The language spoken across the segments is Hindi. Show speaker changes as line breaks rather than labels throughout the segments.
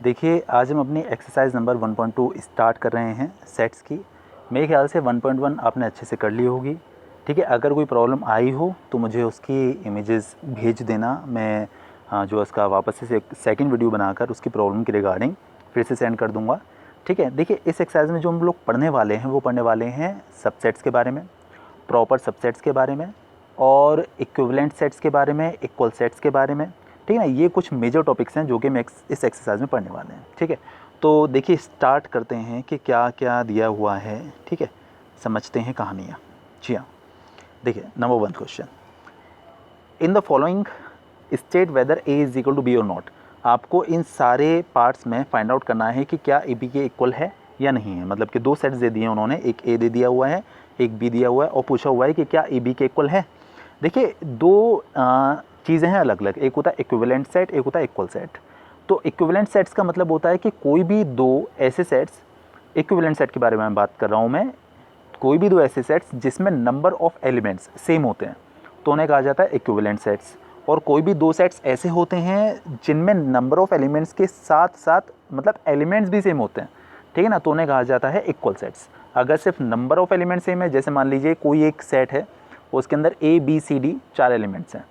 देखिए आज हम अपनी एक्सरसाइज नंबर 1.2 स्टार्ट कर रहे हैं सेट्स की। मेरे ख्याल से 1.1 आपने अच्छे से कर ली होगी। ठीक है, अगर कोई प्रॉब्लम आई हो तो मुझे उसकी इमेजेस भेज देना। मैं जो उसका वापस से सेकंड वीडियो बनाकर उसकी प्रॉब्लम के रिगार्डिंग फिर से सेंड कर दूंगा। ठीक है, देखिए इस एक्सरसाइज में जो हम लोग पढ़ने वाले हैं वो पढ़ने वाले हैं सबसेट्स के बारे में, प्रॉपर सबसेट्स के बारे में और इक्विवेलेंट सेट्स के बारे में, इक्वल सेट्स के बारे में। ठीक है ना, ये कुछ मेजर टॉपिक्स हैं जो कि हम इस एक्सरसाइज में पढ़ने वाले हैं। ठीक है, तो देखिए स्टार्ट करते हैं कि क्या क्या दिया हुआ है। ठीक है, समझते हैं कहानियाँ। जी हाँ, देखिए number 1 question, in the following state whether A is equal to B और नॉट। आपको इन सारे पार्ट्स में फाइंड आउट करना है कि क्या ए बी के इक्वल है या नहीं है। मतलब कि दो सेट्स दे दिए हैं उन्होंने, एक ए दे दिया हुआ है, एक बी दिया हुआ है और पूछा हुआ है कि क्या ए बी के इक्वल है। देखिए दो चीज़ें हैं अलग अलग, एक होता है इक्विवेलेंट सेट, एक होता है इक्वल सेट। तो इक्विवेलेंट सेट्स का मतलब होता है कि कोई भी दो ऐसे सेट्स, इक्विवेलेंट सेट के बारे में बात कर रहा हूँ मैं, कोई भी दो ऐसे सेट्स जिसमें नंबर ऑफ एलिमेंट्स सेम होते हैं तो उन्हें कहा जाता है इक्विवेलेंट सेट्स। और कोई भी दो सेट्स ऐसे होते हैं जिनमें नंबर ऑफ एलिमेंट्स के साथ साथ मतलब एलिमेंट्स भी सेम होते हैं, ठीक है ना, तो उन्हें कहा जाता है इक्वल सेट्स। अगर सिर्फ नंबर ऑफ एलिमेंट सेम है, जैसे मान लीजिए कोई एक सेट है उसके अंदर a b c d 4 elements हैं,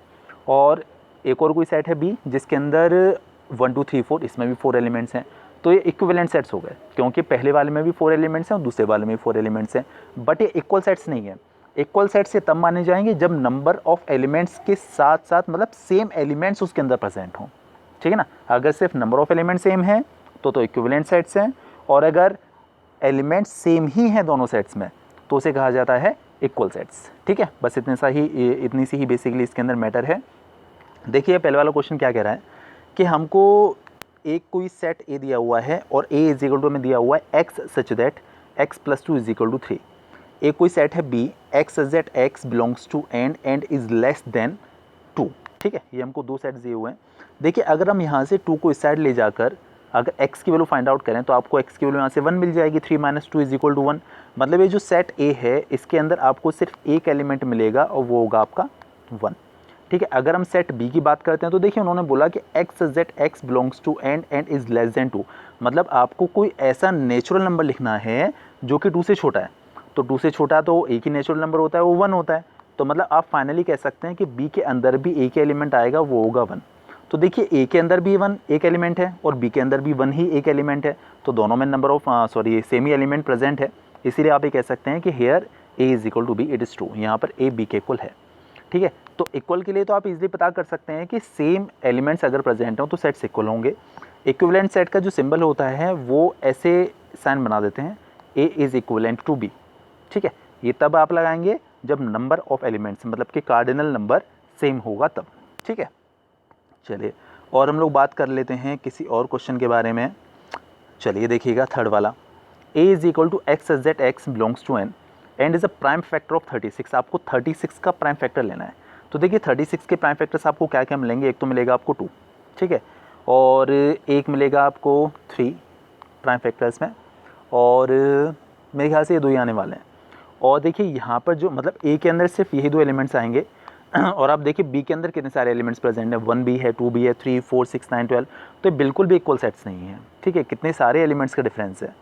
और एक और कोई सेट है बी जिसके अंदर 1 2 3 4 इसमें भी 4 एलिमेंट्स हैं, तो ये इक्विवेलेंट सेट्स हो गए क्योंकि पहले वाले में भी 4 एलिमेंट्स हैं और दूसरे वाले में भी 4 एलिमेंट्स हैं। बट ये इक्वल सेट्स नहीं है। इक्वल सेट्स ये तब माने जाएंगे जब नंबर ऑफ एलिमेंट्स के साथ साथ मतलब सेम एलिमेंट्स उसके अंदर प्रेजेंट हों। ठीक है ना, अगर सिर्फ नंबर ऑफ एलिमेंट सेम है तो इक्विवेलेंट सेट्स हैं, और अगर एलिमेंट्स सेम ही हैं दोनों सेट्स में तो उसे कहा जाता है इक्वल सेट्स। ठीक है, बस इतनी सी ही बेसिकली इसके अंदर मैटर है। देखिए पहले वाला क्वेश्चन क्या कह रहा है कि हमको एक कोई सेट ए दिया हुआ है और ए इज इक्वल टू हमें दिया हुआ है x such that x plus 2 is equal to 3। एक कोई सेट है B x such that x belongs to N is less than 2। ठीक है, ये हमको दो सेट दिए हुए हैं। देखिए अगर हम यहाँ से 2 को इस साइड ले जाकर अगर x की वैल्यू फाइंड आउट करें तो आपको x की वैल्यू यहाँ से 1 मिल जाएगी। 3 माइनस 2 इज इक्वल टू 1। मतलब ये जो सेट A है इसके अंदर आपको सिर्फ एक एलिमेंट मिलेगा और वो होगा आपका 1। ठीक है, अगर हम सेट B की बात करते हैं तो देखिए उन्होंने बोला कि x z x belongs to N is less than 2। मतलब आपको कोई ऐसा नेचुरल नंबर लिखना है जो कि 2 से छोटा है। तो 2 से छोटा तो एक ही नेचुरल नंबर होता है, वो 1 होता है। तो मतलब आप फाइनली कह सकते हैं कि B के अंदर भी एक एलिमेंट आएगा, वो होगा 1। तो देखिए ए के अंदर भी 1 एक एलिमेंट है और बी के अंदर भी 1 ही एक एलिमेंट है, तो दोनों में नंबर ऑफ सेम ही एलिमेंट प्रेजेंट है। इसीलिए आप ये कह सकते हैं कि here A is equal to B, it is true. यहाँ पर ए बी के इक्वल है। ठीक है, तो इक्वल के लिए तो आप इजीली पता कर सकते हैं कि सेम एलिमेंट्स अगर प्रेजेंट हो तो सेट्स इक्वल होंगे। इक्विवेलेंट सेट का जो सिंबल होता है वो ऐसे साइन बना देते हैं, ए इज इक्वलेंट टू बी। ठीक है, ये तब आप लगाएंगे जब नंबर ऑफ एलिमेंट्स मतलब कि कार्डिनल नंबर सेम होगा तब। ठीक है, चलिए और हम लोग बात कर लेते हैं किसी और क्वेश्चन के बारे में। चलिए देखिएगा थर्ड वाला, a is equal to x z x belongs to N is a prime factor of 36। आपको 36 का प्राइम फैक्टर लेना है। तो देखिए 36 के प्राइम फैक्टर्स आपको क्या क्या मिलेंगे, एक तो मिलेगा आपको 2, ठीक है, और एक मिलेगा आपको 3 प्राइम फैक्टर्स में, और मेरे ख्याल से ये दो ही आने वाले हैं। और देखिए यहाँ पर जो मतलब ए के अंदर सिर्फ यही दो एलिमेंट्स आएंगे और आप देखिए बी के अंदर कितने सारे एलिमेंट्स प्रेजेंट हैं, 1 बी है, 2 बी है, 3 4 6 9 12। तो ये बिल्कुल भी इक्वल सेट्स नहीं है। ठीक है, कितने सारे एलिमेंट्स का डिफरेंस है,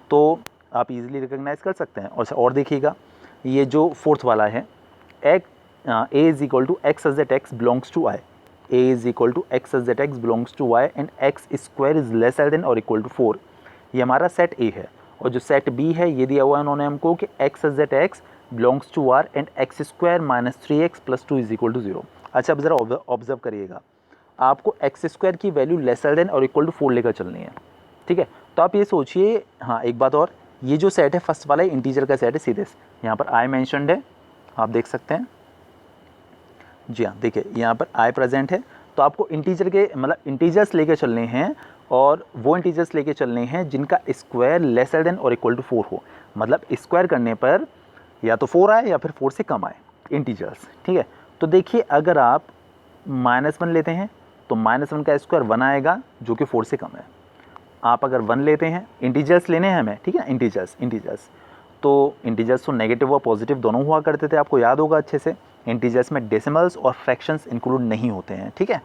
तो आप इजीली रिकॉग्नाइज कर सकते हैं। और देखिएगा ये जो फोर्थ वाला है, a is equal to x as x belongs to i, a is equal to x as x belongs to y and x square is lesser than और इक्वल टू 4। ये हमारा सेट ए है। और जो सेट बी है ये दिया हुआ है उन्होंने हमको कि x as x belongs to R and x square minus 3x plus 2 is equal to 0। अच्छा अब ज़रा ऑब्जर्व करिएगा, आपको एक्स स्क्वायर की वैल्यू लेसर देन और इक्वल टू 4 लेकर चलनी है। ठीक है, तो आप ये सोचिए, हाँ एक बात और, ये जो सेट है फर्स्ट वाला इंटीजर का सेट है सीधे, यहाँ पर आई मैंशनड है, आप देख सकते हैं। जी हाँ, देखिए यहाँ पर आई प्रेजेंट है, तो आपको इंटीजर के मतलब इंटीजर्स लेके चलने हैं, और वो इंटीजर्स लेके चलने हैं जिनका स्क्वायर लेसर देन और इक्वल टू 4 हो। मतलब स्क्वायर करने पर या तो 4 आए या फिर 4 से कम आए इंटीजर्स। ठीक है, तो देखिए अगर आप -1 लेते हैं तो -1 का स्क्वायर 1 आएगा जो कि 4 से कम है। आप अगर 1 लेते हैं, इंटीजर्स लेने हैं हमें, ठीक है, इंटीजर्स तो इंटीजर्स तो नेगेटिव और पॉजिटिव दोनों हुआ करते थे, आपको याद होगा अच्छे से। इंटीजर्स में डेसिमल्स और फ्रैक्शंस इंक्लूड नहीं होते हैं। ठीक है,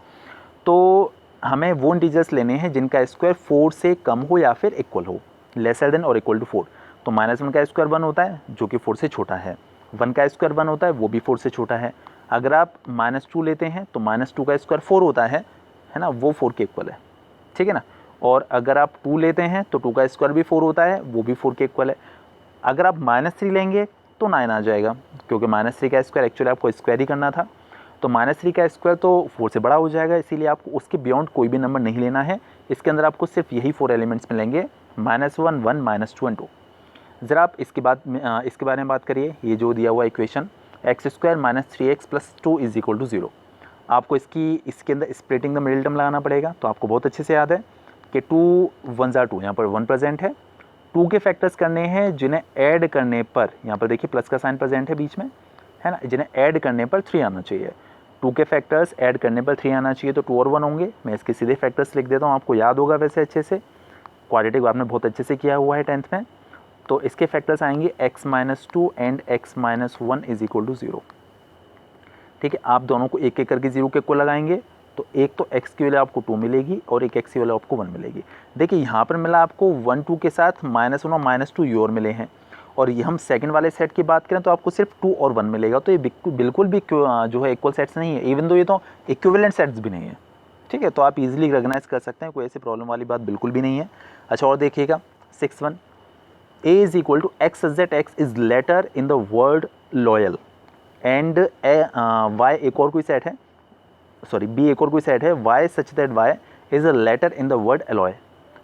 तो हमें वो इंटीजर्स लेने हैं जिनका स्क्वायर 4 से कम हो या फिर इक्वल हो, लेसर देन और इक्वल टू 4। तो -1 का स्क्वायर 1 होता है जो कि 4 से छोटा है, 1 का स्क्वायर 1 होता है वो भी 4 से छोटा है। अगर आप -2 लेते हैं तो -2 का स्क्वायर 4 होता है ना, वो 4 के इक्वल है, ठीक है ना। और अगर आप 2 लेते हैं तो 2 का स्क्वायर भी 4 होता है, वो भी 4 के इक्वल है। अगर आप -3 लेंगे तो 9 आ जाएगा, क्योंकि -3 का स्क्वायर एक्चुअली आपको स्क्वायर ही करना था। तो -3 का स्क्वायर तो 4 से बड़ा हो जाएगा, इसीलिए आपको उसके बियॉन्ड कोई भी नंबर नहीं लेना है। इसके अंदर आपको सिर्फ यही 4 एलिमेंट्स मिलेंगे, -1, 1, -2 और 2। ज़रा आप इसके बारे में बात करिए। ये जो दिया हुआ इक्वेशन x² - 3x + 2 = 0, आपको इसके अंदर स्प्लिटिंग द मिडिल टर्म लगाना पड़ेगा। तो आपको बहुत अच्छे से याद है कि 2 1 ज़ा 2, यहाँ पर 1 प्रेजेंट है। 2 के फैक्टर्स करने हैं जिन्हें ऐड करने पर, यहाँ पर देखिए प्लस का साइन प्रेजेंट है बीच में, है ना, जिन्हें ऐड करने पर 3 आना चाहिए। 2 के फैक्टर्स ऐड करने पर 3 आना चाहिए, तो 2 और 1 होंगे। मैं इसके सीधे फैक्टर्स लिख देता हूँ, आपको याद होगा वैसे अच्छे से, क्वाड्रेटिक आपने बहुत अच्छे से किया हुआ है 10th में। तो इसके फैक्टर्स आएंगे x - 2 एंड x - 1 = 0, ठीक है। आप दोनों को एक एक करके 0 के इक्वल लगाएंगे, तो एक तो x की वैल्यू आपको 2 मिलेगी और एक x की वैल्यू आपको 1 मिलेगी। देखिए यहाँ पर मिला आपको 1 2 के साथ -1 और -2 ये और मिले हैं, और ये हम सेकंड वाले सेट की बात करें तो आपको सिर्फ 2 और 1 मिलेगा। तो ये बिल्कुल भी जो है इक्वल सेट्स नहीं है, इवन दो ये तो इक्विवेलेंट सेट्स भी नहीं है, ठीक है। तो आप इजीली रिकॉग्नाइज कर सकते हैं, कोई ऐसी प्रॉब्लम वाली बात बिल्कुल भी नहीं है। अच्छा, और देखिएगा 6 a = x z x is letter in the word loyal and y एक और कोई सेट है, सॉरी b एक और कोई सेट है, y such that y is a letter in the word alloy.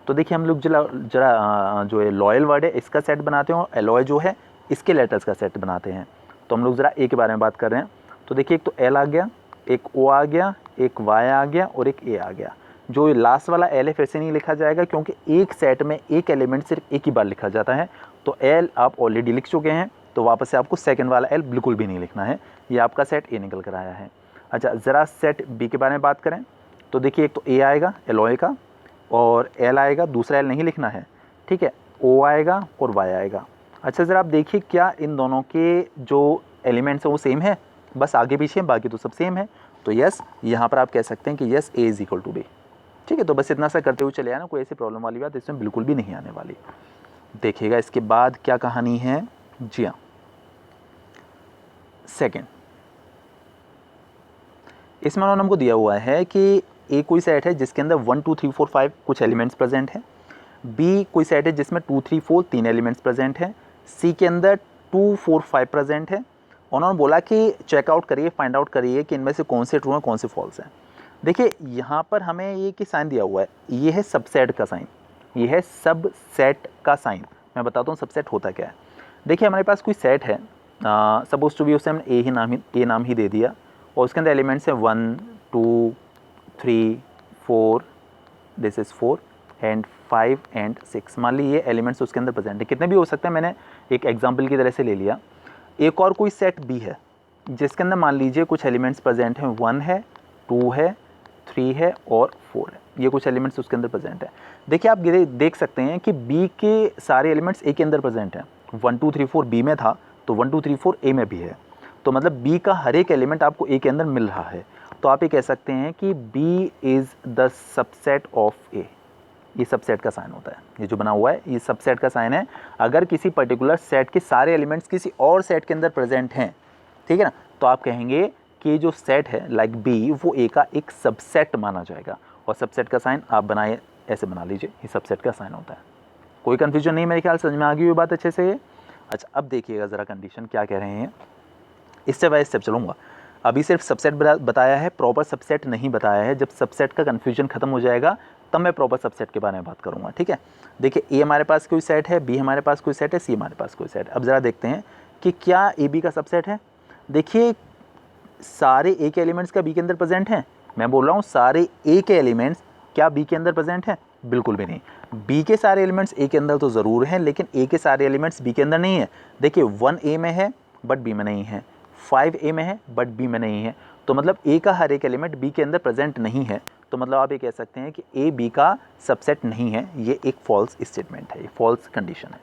तो देखिए हम लोग जरा जो है लॉयल वर्ड है इसका सेट बनाते हैं, और एलॉय जो है इसके लेटर्स का सेट बनाते हैं। तो हम लोग ज़रा ए के बारे में बात कर रहे हैं। तो देखिए एक तो एल आ गया, एक ओ आ गया, एक वाई आ गया और एक ए आ गया। जो लास्ट वाला एल है फिर से नहीं लिखा जाएगा, क्योंकि एक सेट में एक एलिमेंट सिर्फ एक ही बार लिखा जाता है। तो एल आप ऑलरेडी लिख चुके हैं, तो वापस से आपको सेकंड वाला एल बिल्कुल भी नहीं लिखना है, ये आपका सेट ए निकल कर आया है। अच्छा, ज़रा सेट बी के बारे में बात करें। तो देखिए एक तो ए आएगा एलॉय का, और एल आएगा, दूसरा एल नहीं लिखना है, ठीक है, ओ आएगा और वाई आएगा। अच्छा, ज़रा आप देखिए क्या इन दोनों के जो एलिमेंट्स हैं वो सेम है, बस आगे पीछे, बाकी तो सब सेम है। तो यस, यहाँ पर आप कह सकते हैं कि यस ए = बी, ठीक है। तो बस इतना सा करते हुए चले आना, कोई ऐसी प्रॉब्लम वाली बात इसमें बिल्कुल भी नहीं आने वाली। देखिएगा इसके बाद क्या कहानी है। जी हाँ, सेकेंड, इसमें उन्होंने हमको दिया हुआ है कि ए कोई सेट है जिसके अंदर 1 2 3 4 5 कुछ एलिमेंट्स प्रेजेंट हैं, बी कोई सेट है जिसमें 2 3 4 3 एलिमेंट्स प्रेजेंट हैं, सी के अंदर 2 4 5 प्रेजेंट है। उन्होंने बोला कि चेकआउट करिए, फाइंड आउट करिए कि इनमें से कौन से ट्रू हैं कौन से फॉल्स हैं। देखिए यहाँ पर हमें ये कि साइन दिया हुआ है, ये है सबसेट का साइन, ये है सबसेट का साइन। मैं बताता हूँ सबसेट होता क्या है। देखिए हमारे पास कोई सेट है, सपोज टू बी, उसे हमने ए नाम ही दे दिया, और उसके अंदर एलिमेंट्स हैं 1 2 3 4, दिस इज़ 4 एंड 5 एंड 6। मान ली ये एलिमेंट्स उसके अंदर प्रेजेंट है, कितने भी हो सकते हैं, मैंने एक एग्जांपल की तरह से ले लिया। एक और कोई सेट बी है जिसके अंदर मान लीजिए कुछ एलिमेंट्स प्रेजेंट हैं, 1 है, 2 है, 3 है और 4 है, ये कुछ एलिमेंट्स उसके अंदर प्रेजेंट है। देखिए आप देख सकते हैं कि बी के सारे एलिमेंट्स ए के अंदर प्रेजेंट हैं। 1 2 3 4 बी में था, तो 1 2 3 4 ए में भी है, तो मतलब बी का हर एक एलिमेंट आपको ए के अंदर मिल रहा है। तो आप ये कह सकते हैं कि b is the subset of a. ये सबसेट का साइन होता है, ये जो बना हुआ है ये सबसेट का साइन है। अगर किसी पर्टिकुलर सेट के सारे एलिमेंट्स किसी और सेट के अंदर प्रेजेंट हैं, ठीक है ना, तो आप कहेंगे कि जो सेट है लाइक बी, वो ए का एक सबसेट माना जाएगा। और सबसेट का साइन आप बनाए, ऐसे बना लीजिए, ये सबसेट का साइन होता है। कोई कन्फ्यूजन नहीं, मेरे ख्याल समझ में आ गई हुई बात अच्छे से ये। अच्छा, अब देखिएगा ज़रा कंडीशन क्या कह रहे हैं, स्टेप बाय स्टेप चलूँगा। अभी सिर्फ सबसेट बताया है, प्रॉपर सबसेट नहीं बताया है। जब सबसेट का कन्फ्यूजन खत्म हो जाएगा तब मैं प्रॉपर सबसेट के बारे में बात करूँगा, ठीक है। देखिए ए हमारे पास कोई सेट है, बी हमारे पास कोई सेट है, सी हमारे पास कोई सेट है। अब ज़रा देखते हैं कि क्या ए बी का सबसेट है। देखिए सारे ए के एलिमेंट्स का बी के अंदर प्रेजेंट हैं, मैं बोल रहा हूँ सारे ए के एलिमेंट्स क्या बी के अंदर प्रेजेंट हैं, बिल्कुल भी नहीं। बी के सारे एलिमेंट्स ए के अंदर तो ज़रूर हैं, लेकिन ए के सारे एलिमेंट्स बी के अंदर नहीं है। देखिए 1 ए में है बट बी में नहीं है, 5 ए में है बट बी में नहीं है, तो मतलब ए का हर एक एलिमेंट बी के अंदर प्रेजेंट नहीं है। तो मतलब आप ये कह सकते हैं कि ए बी का सबसेट नहीं है, ये एक फॉल्स स्टेटमेंट है, ये फॉल्स कंडीशन है,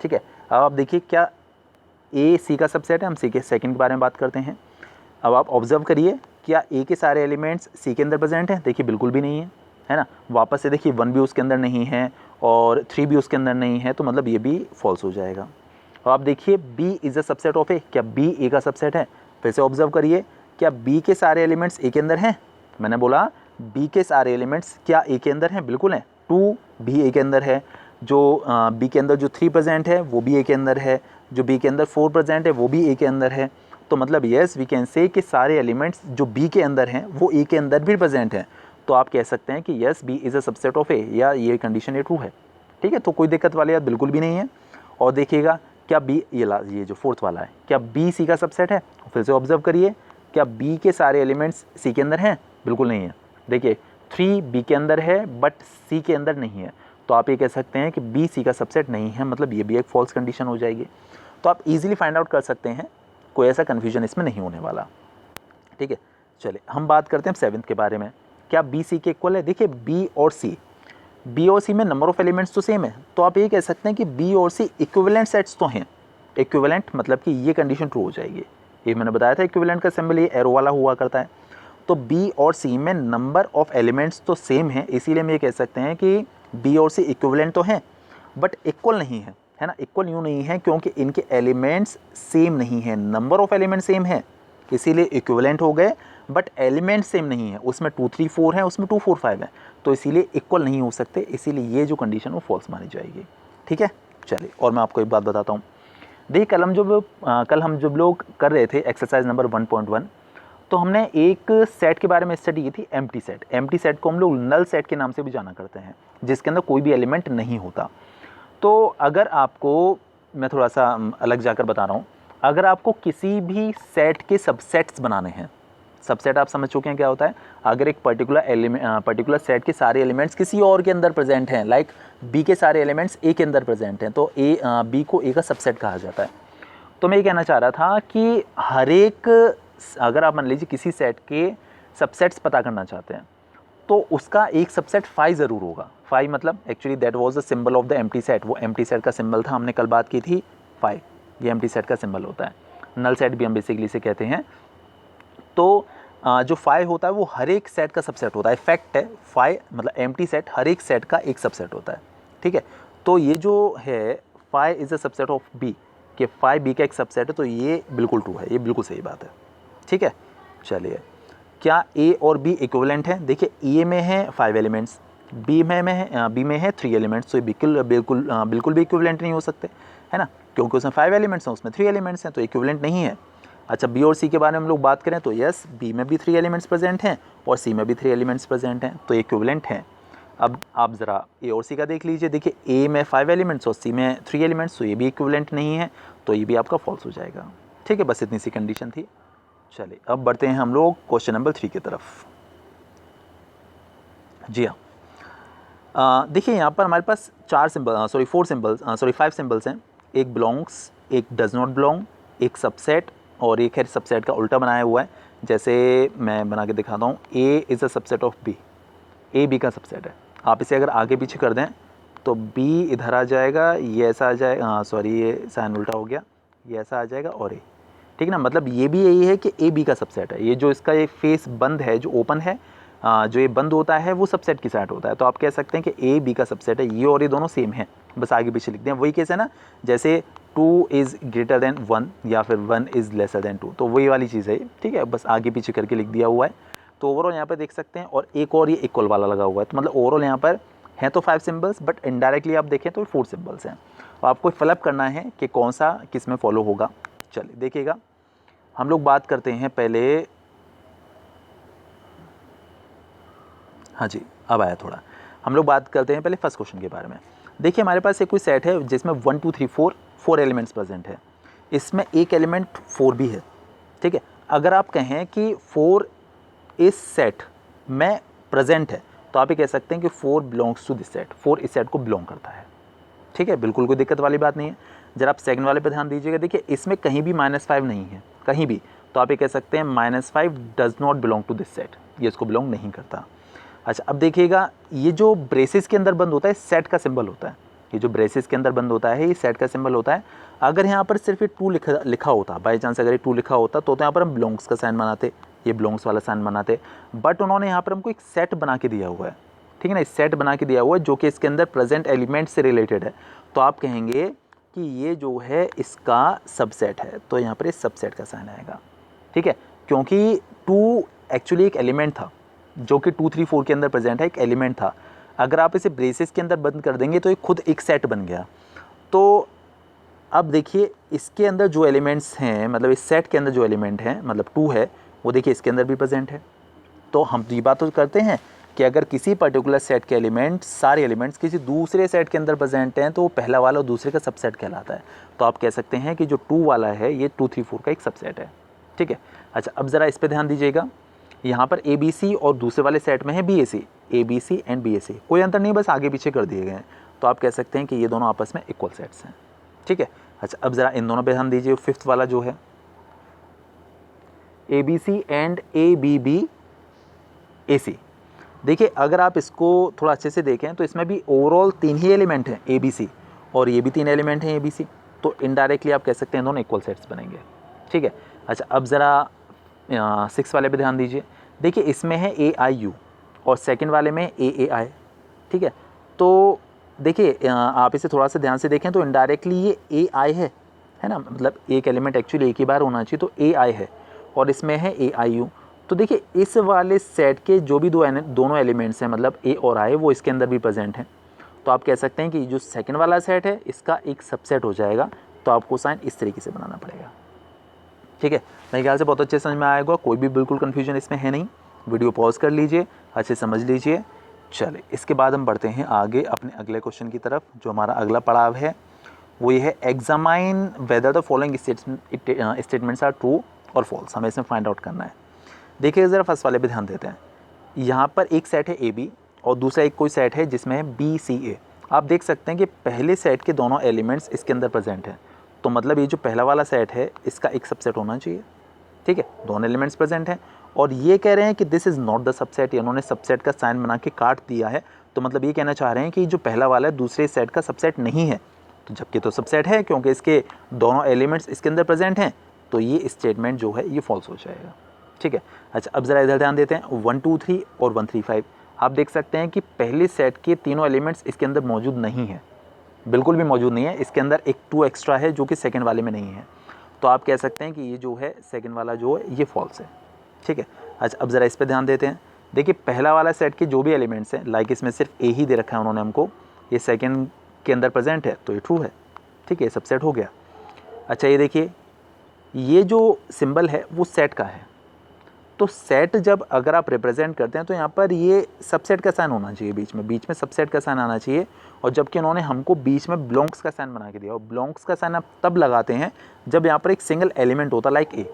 ठीक है। अब आप देखिए क्या ए सी का सबसेट है। हम सी के सेकंड के बारे में बात करते हैं। अब आप ऑब्जर्व करिए, क्या ए के सारे एलिमेंट्स सी के अंदर प्रेजेंट हैं, देखिए बिल्कुल भी नहीं है। है ना। वापस से देखिए 1 भी उसके अंदर नहीं है और 3 भी उसके अंदर नहीं है, तो मतलब ये भी फॉल्स हो जाएगा। और आप देखिए B is a subset of a, क्या B ए का सबसेट है? फिर से ऑब्जर्व करिए, क्या B के सारे एलिमेंट्स ए के अंदर हैं? मैंने बोला B के सारे एलिमेंट्स क्या ए के अंदर हैं? बिल्कुल हैं। 2 भी ए के अंदर है, जो B के अंदर जो 3 प्रेजेंट है वो भी ए के अंदर है, जो B के अंदर 4 प्रेजेंट है वो भी ए के अंदर है। तो मतलब येस वी कैन से कि सारे एलिमेंट्स जो B के अंदर हैं वो ए के अंदर भी प्रेजेंट हैं। तो आप कह सकते हैं कि yes B is a subset of a, या ये कंडीशन ये ट्रू है। ठीक है, तो कोई दिक्कत वाली बात बिल्कुल भी नहीं है। और देखिएगा क्या B, ये जो फोर्थ वाला है, क्या B C का सबसेट है? फिर से ऑब्जर्व करिए, क्या B के सारे एलिमेंट्स C के अंदर हैं? बिल्कुल नहीं है। देखिए 3 B के अंदर है बट C के अंदर नहीं है, तो आप ये कह सकते हैं कि B C का सबसेट नहीं है, मतलब ये भी एक फॉल्स कंडीशन हो जाएगी। तो आप इजीली फाइंड आउट कर सकते हैं, कोई ऐसा कन्फ्यूजन इसमें नहीं होने वाला। ठीक है, चलिए हम बात करते हैं 7th के बारे में। क्या B C के इक्वल है? देखिए B और C में नंबर ऑफ एलिमेंट्स तो सेम है, तो आप ये कह सकते हैं कि B और C इक्विवेलेंट सेट्स तो हैं। इक्विवेलेंट मतलब कि ये कंडीशन ट्रू हो जाएगी। ये मैंने बताया था इक्विवेलेंट का सिंबल ये एरो वाला हुआ करता है। तो B और C में नंबर ऑफ एलिमेंट्स तो सेम है, इसीलिए हम ये कह सकते हैं कि B और C इक्विवेलेंट तो हैं बट इक्वल नहीं है, है ना। इक्वल यूँ नहीं है क्योंकि इनके एलिमेंट्स सेम नहीं है, नंबर ऑफ एलिमेंट सेम है, इसीलिए इक्विवेलेंट हो गए, बट एलिमेंट सेम नहीं है। उसमें 2 3 4 है, उसमें 2 4 5 है, तो इसीलिए इक्वल नहीं हो सकते, इसीलिए ये जो कंडीशन वो फॉल्स मानी जाएगी। ठीक है, चलिए और मैं आपको एक बात बताता हूँ। देखिए कल हम जब लोग कर रहे थे एक्सरसाइज नंबर 1.1, तो हमने एक सेट के बारे में स्टडी की थी, एम्प्टी सेट। एम्प्टी सेट को हम लोग नल सेट के नाम से भी जाना करते हैं, जिसके अंदर कोई भी एलिमेंट नहीं होता। तो अगर आपको, मैं थोड़ा सा अलग जाकर बता रहा हूँ, अगर आपको किसी भी सेट के सबसेट्स बनाने हैं, सबसेट आप समझ चुके हैं क्या होता है। अगर एक पर्टिकुलर सेट के सारे एलिमेंट्स किसी और के अंदर प्रेजेंट हैं, लाइक बी के सारे एलिमेंट्स ए के अंदर प्रेजेंट हैं, तो बी को ए का सबसेट कहा जाता है। तो मैं ये कहना चाह रहा था कि हर एक, अगर आप मान लीजिए किसी सेट के सबसेट्स पता करना चाहते हैं, तो उसका एक सबसेट फाई ज़रूर होगा। फाई मतलब actually that was the symbol of the empty set. वो एम्प्टी सेट का सिंबल था, हमने कल बात की थी फाई, ये एम्प्टी सेट का सिंबल होता है। नल सेट भी हम बेसिकली से कहते हैं। तो जो फाई होता है वो हर एक सेट का सबसेट होता है। फैक्ट है, फाई मतलब एम्प्टी सेट हर एक सेट का एक सबसेट होता है। ठीक है, तो ये जो है phi is a subset of B, कि फाई बी का एक सबसेट है, तो ये बिल्कुल ट्रू है, ये बिल्कुल सही बात है। ठीक है, चलिए क्या ए और बी इक्विवेलेंट है? देखिए ए में है 5 एलिमेंट्स, बी में है 3 एलिमेंट्स, तो ये बिल्कुल भी इक्विवेलेंट नहीं हो सकते, है ना, क्योंकि उसमें 5 एलिमेंट्स हैं, उसमें 3 एलिमेंट्स हैं, तो इक्विवेलेंट नहीं है। अच्छा, बी और सी के बारे में हम लोग बात करें तो यस, बी में भी 3 एलिमेंट्स प्रेजेंट हैं और सी में भी 3 एलिमेंट्स प्रेजेंट हैं, तो इक्विवेलेंट हैं। अब आप ज़रा ए और सी का देख लीजिए, देखिए ए में 5 एलिमेंट्स और सी में 3 एलिमेंट्स, तो ये भी इक्विवेलेंट नहीं है, तो ये भी आपका फॉल्स हो जाएगा। ठीक है, बस इतनी सी कंडीशन थी। चलिए अब बढ़ते हैं हम लोग क्वेश्चन नंबर 3 की तरफ। जी हाँ, देखिए यहाँ पर हमारे पास 5 सिंबल्स हैं। एक बिलोंग्स, एक डज नॉट बिलोंग, एक सबसेट और एक है सबसेट का उल्टा बनाया हुआ है। जैसे मैं बना के दिखाता हूँ, A is a subset of B, A B का सबसेट है। आप इसे अगर आगे पीछे कर दें तो बी इधर आ जाएगा, ये ऐसा आ जाएगा, हाँ सॉरी ये साइन उल्टा हो गया, ये ऐसा आ जाएगा और ए, ठीक है ना। मतलब ये भी यही है कि ए बी का सबसेट है। ये जो इसका ये फेस बंद है, जो ओपन है, जो ये बंद होता है वो सबसेट की साइड होता है। तो आप कह सकते हैं कि ए बी का सबसेट है, ये और ये दोनों सेम है, बस आगे पीछे लिख दें। वही केस है ना, जैसे 2 इज़ ग्रेटर देन 1 या फिर 1 इज़ लेसर देन 2, तो वही वाली चीज़ है, ठीक है, बस आगे पीछे करके लिख दिया हुआ है। तो ओवरऑल यहाँ पर देख सकते हैं, और एक और ये इक्वल वाला लगा हुआ है, तो मतलब ओवरऑल यहाँ पर हैं तो 5 सिंबल्स, बट इनडायरेक्टली आप देखें तो 4 सिंबल्स हैं। तो आपको फ्लिप करना है कि कौन सा किस में फॉलो होगा। चलिए देखिएगा, हम लोग बात करते हैं पहले, हाँ जी अब आया थोड़ा, हम लोग बात करते हैं पहले फर्स्ट क्वेश्चन के बारे में। देखिए हमारे पास एक कोई सेट है जिसमें 1 2 3 4 एलिमेंट्स प्रेजेंट है, इसमें एक एलिमेंट 4 भी है। ठीक है, अगर आप कहें कि 4 इस सेट में प्रेजेंट है, तो आप ये कह सकते हैं कि 4 बिलोंग्स टू दिस सेट, 4 इस सेट को बिलोंग करता है। ठीक है, बिल्कुल कोई दिक्कत वाली बात नहीं है। जरा आप सेकंड वाले पे ध्यान दीजिएगा, देखिए इसमें कहीं भी -5 नहीं है, कहीं भी, तो आप ये कह सकते हैं -5 does not belong to this set, ये इसको बिलोंग नहीं करता। अच्छा अब देखिएगा, ये जो ब्रेसेस के अंदर बंद होता है सेट का सिंबल होता है, ये जो ब्रेसेस के अंदर बंद होता है ये सेट का सिंबल होता है। अगर यहाँ पर सिर्फ ये 2 लिखा होता, बाई चांस अगर ये 2 लिखा होता तो यहाँ पर हम बिलोंग्स का साइन बनाते, ये बिलोंग्स वाला साइन बनाते, बट उन्होंने यहाँ पर हमको एक सेट बना के दिया हुआ है। ठीक है ना, सेट बना के दिया हुआ है जो कि इसके अंदर प्रेजेंट एलिमेंट से रिलेटेड है, तो आप कहेंगे कि ये जो है इसका सबसेट है, तो यहाँ पर इस सबसेट का साइन आएगा। ठीक है, क्योंकि 2 एक्चुअली एक एलिमेंट था जो कि 2 3 4 के अंदर प्रेजेंट है, एक एलिमेंट था। अगर आप इसे ब्रेसेस के अंदर बंद कर देंगे तो ये खुद एक सेट बन गया। तो अब देखिए इसके अंदर जो एलिमेंट्स हैं, मतलब इस सेट के अंदर जो एलिमेंट हैं, मतलब 2 है, वो देखिए इसके अंदर भी प्रेजेंट है। तो हम ये बात तो करते हैं कि अगर किसी पर्टिकुलर सेट के एलिमेंट्स, सारे एलिमेंट्स किसी दूसरे सेट के अंदर प्रेजेंट हैं तो वो पहला वाला और दूसरे का सबसेट कहलाता है। तो आप कह सकते हैं कि जो 2 वाला है ये 2 3 4 का एक सबसेट है। ठीक है, अच्छा अब ज़रा इस पर ध्यान दीजिएगा, यहाँ पर ABC और दूसरे वाले सेट में है BAC, ABC एंड BAC, कोई अंतर नहीं, बस आगे पीछे कर दिए गए हैं। तो आप कह सकते हैं कि ये दोनों आपस में इक्वल सेट्स हैं। ठीक है, अच्छा अब ज़रा इन दोनों पे ध्यान दीजिए। 5th वाला जो है ABC एंड ABBAC, देखिए अगर आप इसको थोड़ा अच्छे से देखें तो इसमें भी ओवरऑल 3 ही एलिमेंट हैं ABC, और ये भी 3 एलिमेंट हैं ABC, तो इनडायरेक्टली आप कह सकते हैं दोनों इक्वल सेट्स बनेंगे। ठीक है, अच्छा अब ज़रा 6 वाले पे ध्यान दीजिए। देखिए इसमें है AIU और सेकंड वाले में AAI। ठीक है, तो देखिए आप इसे थोड़ा सा ध्यान से देखें तो इनडायरेक्टली ये AI है ना, मतलब एक एलिमेंट एक्चुअली एक ही बार होना चाहिए, तो AI है, और इसमें है AIU। तो देखिए इस वाले सेट के जो भी दोनों एलिमेंट्स हैं, मतलब A और I, वो इसके अंदर भी प्रेजेंट हैं। तो आप कह सकते हैं कि जो सेकंड वाला सेट है इसका एक सबसेट हो जाएगा। तो आपको साइन इस तरीके से बनाना पड़ेगा। ठीक है, मेरे ख्याल से बहुत अच्छे समझ में आएगा, कोई भी बिल्कुल कन्फ्यूजन इसमें है नहीं। वीडियो पॉज कर लीजिए, अच्छे समझ लीजिए। चलिए इसके बाद हम बढ़ते हैं आगे अपने अगले क्वेश्चन की तरफ। जो हमारा अगला पड़ाव है वो ये है, examine whether the following statements are true और फॉल्स। हमें इसमें फाइंड आउट करना है। देखिए ज़रा फर्स्ट वाले पे ध्यान देते हैं। यहाँ पर एक सेट है AB और दूसरा एक कोई सेट है जिसमें है BCA। आप देख सकते हैं कि पहले सेट के दोनों एलिमेंट्स इसके अंदर प्रेजेंट हैं, तो मतलब ये जो पहला वाला सेट है इसका एक सबसेट होना चाहिए। ठीक है, दोनों एलिमेंट्स प्रेजेंट हैं, और ये कह रहे हैं कि this is not the subset, इन्होंने सबसेट का साइन बना के काट दिया है। तो मतलब ये कहना चाह रहे हैं कि जो पहला वाला है दूसरे सेट का सबसेट नहीं है, तो जबकि तो सबसेट है क्योंकि इसके दोनों एलिमेंट्स इसके अंदर प्रेजेंट हैं। तो ये स्टेटमेंट जो है ये फॉल्स हो जाएगा। ठीक है, अच्छा अब ज़रा इधर ध्यान देते हैं। 1 2 3 और 1 3 5, आप देख सकते हैं कि पहले सेट के तीनों एलिमेंट्स इसके अंदर मौजूद नहीं है, बिल्कुल भी मौजूद नहीं है। इसके अंदर एक 2 एक्स्ट्रा है जो कि सेकंड वाले में नहीं है। तो आप कह सकते हैं कि ये जो है सेकंड वाला जो है ये फॉल्स है। ठीक है, अच्छा अब ज़रा इस पर ध्यान देते हैं। देखिए पहला वाला सेट के जो भी एलिमेंट्स हैं, लाइक इसमें सिर्फ A ही दे रखा है उन्होंने हमको, ये सेकंड के अंदर प्रेजेंट है, तो ये ट्रू है। ठीक है, सबसेट हो गया। अच्छा ये देखिए, ये जो सिंबल है वो सेट का है, तो सेट जब अगर आप रिप्रेजेंट करते हैं तो यहाँ पर ये सबसेट का साइन होना चाहिए, बीच में सबसेट का साइन आना चाहिए। और जबकि उन्होंने हमको बीच में बिलोंग्स का साइन बना के दिया, और बिलोंग्स का साइन आप तब लगाते हैं जब यहाँ पर एक सिंगल एलिमेंट होता, लाइक A।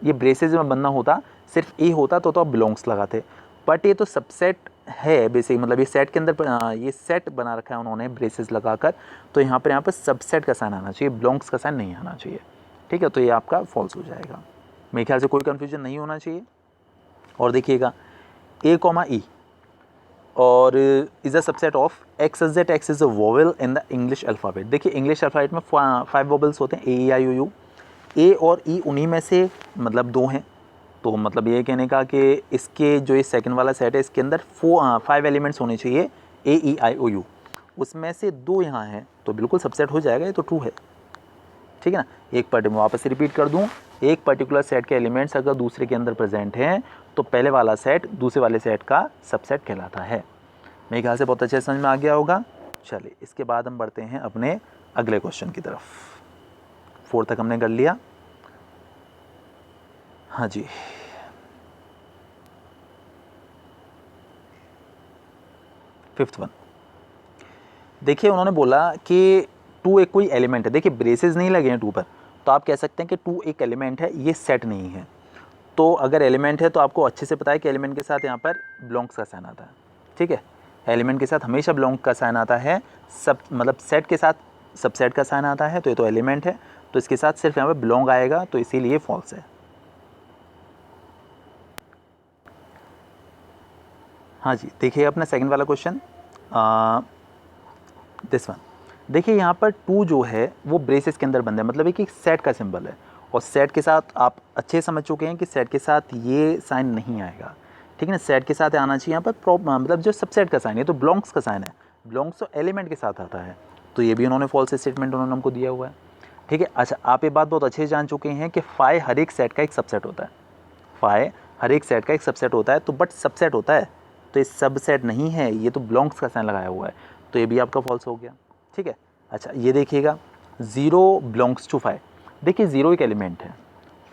ये ब्रेसेज में बनना होता, सिर्फ A होता तो आप बिलोंग्स लगाते, बट ये तो सबसेट है बेसिक, मतलब ये सेट के अंदर ये सेट बना रखा है उन्होंने ब्रेसेस लगाकर, तो यहाँ पर सबसेट का साइन आना चाहिए, बिलोंग्स का साइन नहीं आना चाहिए। ठीक है, तो ये आपका फॉल्स हो जाएगा। मेरे ख्याल से कोई कन्फ्यूजन नहीं होना चाहिए। और देखिएगा A, E और is a subset of X Z X is a vowel in the English alphabet. देखिए इंग्लिश अल्फ़ाबेट में 5 वोवेल्स होते हैं, A, E, I, O, U। A और E उन्हीं में से मतलब 2 हैं, तो मतलब ये कहने का कि इसके जो ये सेकंड वाला सेट है इसके अंदर 5 एलिमेंट्स होने चाहिए, A, E, I, O, U। उसमें से 2 यहाँ हैं, तो बिल्कुल सबसेट हो जाएगा, ये तो ट्रू है। ठीक है ना, एक पर्टिकुलर वापस रिपीट कर दूं, एक पर्टिकुलर सेट के एलिमेंट्स अगर दूसरे के अंदर प्रेजेंट हैं तो पहले वाला सेट दूसरे वाले सेट का सबसेट कहलाता है। मेरे ख्याल से बहुत अच्छे समझ में आ गया होगा। चलिए इसके बाद हम बढ़ते हैं अपने अगले क्वेश्चन की तरफ। 4 तक हमने कर लिया। हाँ जी, फिफ्थ वन। देखिए उन्होंने बोला कि 2 एक कोई एलिमेंट है। देखिए ब्रेसेस नहीं लगे हैं 2 पर, तो आप कह सकते हैं कि 2 एक एलिमेंट है, ये सेट नहीं है। तो अगर एलिमेंट है तो आपको अच्छे से पता है कि एलिमेंट के साथ यहाँ पर बिलोंग्स का साइन आता है। ठीक है, एलिमेंट के साथ हमेशा बिलोंग का साइन आता है, सब मतलब सेट के साथ सबसेट का साइन आता है, तो ये तो एलिमेंट है, तो इसके साथ सिर्फ यहाँ पर बिलोंग आएगा, तो इसीलिए फॉल्स है। हाँ जी, देखिए अपना सेकंड वाला क्वेश्चन, दिस वन। देखिए यहाँ पर 2 जो है वो ब्रेसेस के अंदर बंद है, मतलब एक सेट का सिंबल है, और सेट के साथ आप अच्छे समझ चुके हैं कि सेट के साथ ये साइन नहीं आएगा। ठीक है ना, सेट के साथ आना चाहिए यहाँ पर मतलब जो सबसेट का साइन है तो बिलोंग्स का साइन है, बिलोंग्स तो एलिमेंट के साथ आता है, तो ये भी उन्होंने फॉल्स स्टेटमेंट उन्होंने हमको दिया हुआ है। ठीक है, अच्छा आप ये बात बहुत अच्छे से जान चुके हैं कि फाई हर एक सेट का एक सबसेट होता है, फाई हर एक सेट का एक सबसेट होता है, तो बट सबसेट होता है तो ये सबसेट नहीं है, ये तो बिलोंग्स का साइन लगाया हुआ है, तो ये भी आपका फॉल्स हो गया। ठीक है, अच्छा ये देखिएगा 0 बिलोंग्स टू फाई, देखिए 0 एक एलिमेंट है,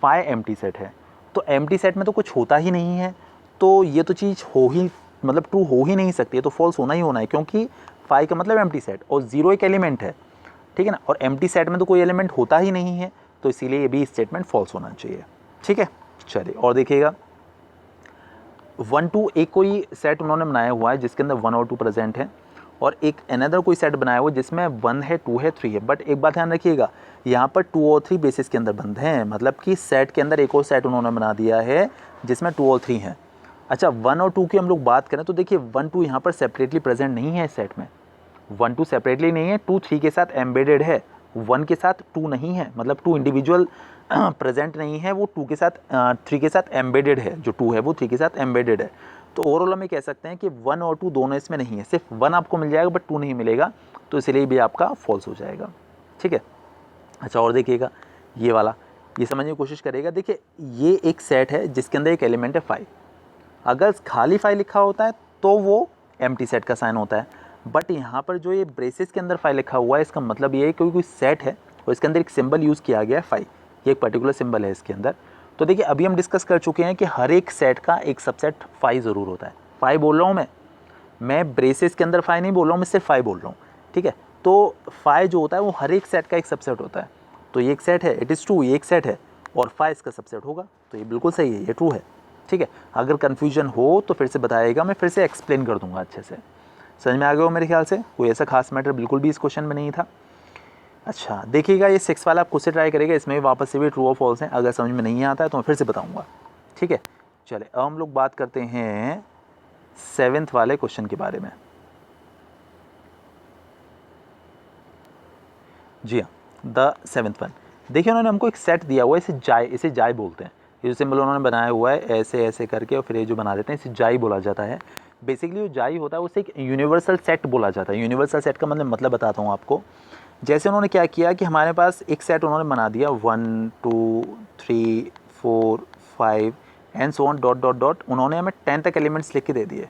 फाई एम्प्टी सेट है, तो एम्प्टी सेट में तो कुछ होता ही नहीं है, तो ये तो चीज़ हो ही मतलब ट्रू हो ही नहीं सकती है, तो फॉल्स होना ही होना है, क्योंकि फाई का मतलब एम्प्टी सेट और 0 एक एलिमेंट है। ठीक है ना, और एम्प्टी सेट में तो कोई एलिमेंट होता ही नहीं है, तो इसीलिए ये भी स्टेटमेंट फॉल्स होना चाहिए। ठीक है, चलिए और देखिएगा 1 2 एक कोई सेट उन्होंने बनाया हुआ है जिसके अंदर 1 और 2 प्रेजेंट है, और एक अनदर कोई सेट बनाया हुआ है जिसमें 1 है 2 है 3 है, बट एक बात ध्यान रखिएगा यहाँ पर 2 और 3 बेसिस के अंदर बंद हैं, मतलब कि सेट के अंदर एक और सेट उन्होंने बना दिया है जिसमें 2 और 3 हैं। अच्छा 1 और 2 की हम लोग बात करें तो देखिए 1 2 यहाँ पर सेपरेटली प्रेजेंट नहीं है इस सेट में, 1 2 सेपरेटली नहीं है, 2 3 के साथ एम्बेडेड है, 1 के साथ 2 नहीं है, मतलब 2 इंडिविजुअल प्रेजेंट नहीं है, वो 2 के साथ 3 के साथ एम्बेडेड है, जो 2 है वो 3 के साथ एम्बेडेड है। तो ओवरऑल हम ये कह सकते हैं कि 1 और 2 दोनों इसमें नहीं है, सिर्फ 1 आपको मिल जाएगा बट 2 नहीं मिलेगा, तो इसलिए भी आपका फॉल्स हो जाएगा। ठीक है, अच्छा और देखिएगा ये वाला, ये समझने की कोशिश करेगा, देखिए ये एक सेट है जिसके अंदर एक एलिमेंट है 5, अगर खाली 5 लिखा होता है तो वो एम्प्टी सेट का साइन होता है, बट यहाँ पर जो ये ब्रेसेस के अंदर 5 लिखा हुआ है इसका मतलब ये है कि कोई सेट है और इसके अंदर एक सिंबल यूज़ किया गया है 5, ये एक पर्टिकुलर सिंबल है इसके अंदर। तो देखिए अभी हम डिस्कस कर चुके हैं कि हर एक सेट का एक सबसेट 5 ज़रूर होता है, 5 बोल रहा हूँ मैं ब्रेसेस के अंदर 5 नहीं बोल रहा हूँ, मैं सिर्फ 5 बोल रहा हूँ। ठीक है, तो 5 जो होता है वो हर एक सेट का एक सबसेट होता है, तो ये एक सेट है, इट इज़ ट्रू, ये एक सेट है और 5 इसका सबसेट होगा, तो ये बिल्कुल सही है, ये ट्रू है। ठीक है, अगर कन्फ्यूजन हो तो फिर से बताइएगा, मैं फिर से एक्सप्लेन कर दूंगा अच्छे से। समझ में आ गया हो मेरे ख्याल से, कोई ऐसा खास मैटर बिल्कुल भी इस क्वेश्चन में नहीं था। अच्छा देखिएगा ये 6 वाला आप खुद से ट्राई करेगा, इसमें भी वापस से भी ट्रू और फॉल्स हैं, अगर समझ में नहीं आता है तो मैं फिर से बताऊंगा। ठीक है, चले अब हम लोग बात करते हैं 7th वाले क्वेश्चन के बारे में। जी हाँ, द 7th वन, देखिए उन्होंने हमको एक सेट दिया हुआ है, इसे जाय बोलते हैं, ये जो सिंबल उन्होंने बनाया हुआ है ऐसे ऐसे करके और फिर ये जो बना देते हैं इसे जाई बोला जाता है। बेसिकली जो जाई होता है उसे एक यूनिवर्सल सेट बोला जाता है। यूनिवर्सल सेट का मतलब बताता हूँ आपको। जैसे उन्होंने क्या किया कि हमारे पास एक सेट उन्होंने बना दिया 1 2 3 4 5 and so on dot dot dot, उन्होंने हमें 10 तक एलिमेंट्स लिख के दे दिए।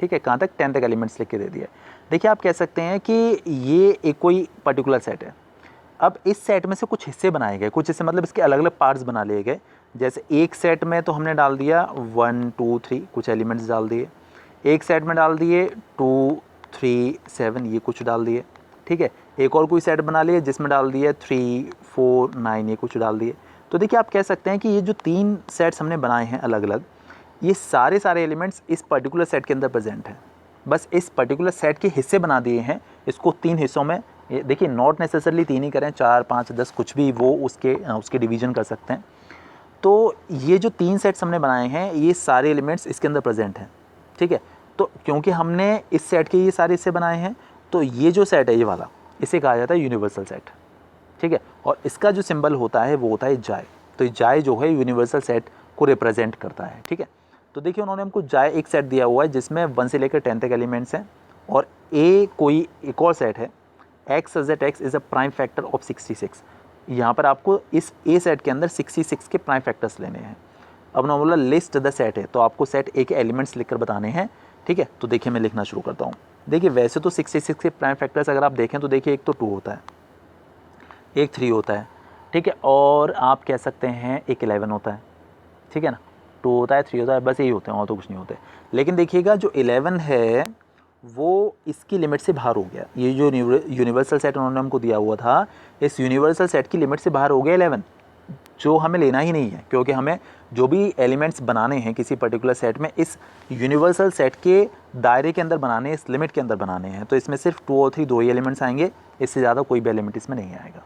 ठीक है, कहाँ तक? 10 तक एलिमेंट्स लिख के दे दिए। देखिए आप कह सकते हैं कि ये एक कोई पर्टिकुलर सेट है, अब इस सेट में से कुछ हिस्से बनाए गए, कुछ हिस्से मतलब इसके अलग अलग पार्ट्स बना लिए गए। जैसे एक सेट में तो हमने डाल दिया 1 2 3 कुछ एलिमेंट्स डाल दिए, एक सेट में डाल दिए 2 3 7 ये कुछ डाल दिए। ठीक है, एक और कोई सेट बना लिया जिसमें डाल दिया 3 4 9 ये कुछ डाल दिए। तो देखिए आप कह सकते हैं कि ये जो 3 सेट्स हमने बनाए हैं अलग अलग, ये सारे एलिमेंट्स इस पर्टिकुलर सेट के अंदर प्रेजेंट हैं, बस इस पर्टिकुलर सेट के हिस्से बना दिए हैं, इसको 3 हिस्सों में। ये देखिए नॉट नेसेसरली 3 ही करें, 4 5 10 कुछ भी वो उसके डिवीजन कर सकते हैं। तो ये जो 3 सेट्स हमने बनाए हैं ये सारे एलिमेंट्स इसके अंदर प्रेजेंट हैं। ठीक है, तो क्योंकि हमने इस सेट के ये सारे हिस्से बनाए हैं तो ये जो सेट है ये वाला, इसे कहा जाता है यूनिवर्सल सेट। ठीक है, और इसका जो सिंबल होता है वो होता है जाय, तो जाय जो है यूनिवर्सल सेट को रिप्रेजेंट करता है। ठीक है, तो देखिए उन्होंने हमको जाय एक सेट दिया हुआ है जिसमें 1 से लेकर 10 तक एलिमेंट्स हैं, और ए कोई एक और सेट है x such that x is a prime factor of 66। यहाँ पर आपको इस ए सेट के अंदर 66 के प्राइम फैक्टर्स लेने हैं। अब ना बोला लिस्ट द सेट है, तो आपको सेट ए के एलिमेंट्स लिखकर बताने हैं। ठीक है, तो देखिए मैं लिखना शुरू करता हूँ। देखिए वैसे तो 66 के प्राइम फैक्टर्स अगर आप देखें तो देखिए एक तो 2 होता है, एक 3 होता है। ठीक है, और आप कह सकते हैं एक 11 होता है। ठीक है ना, 2 होता है 3 होता है, बस यही होते हैं और तो कुछ नहीं होते। लेकिन देखिएगा जो 11 है वो इसकी लिमिट से बाहर हो गया। ये जो यूनिवर्सल सेट उन्होंने हमको दिया हुआ था इस यूनिवर्सल सेट की लिमिट से बाहर हो गया 11, जो हमें लेना ही नहीं है, क्योंकि हमें जो भी एलिमेंट्स बनाने हैं किसी पर्टिकुलर सेट में इस यूनिवर्सल सेट के दायरे के अंदर बनाने हैं, इस लिमिट के अंदर बनाने हैं। तो इसमें सिर्फ 2 और 3 दो ही एलिमेंट्स आएंगे, इससे ज़्यादा कोई भी एलिमेंट इसमें नहीं आएगा।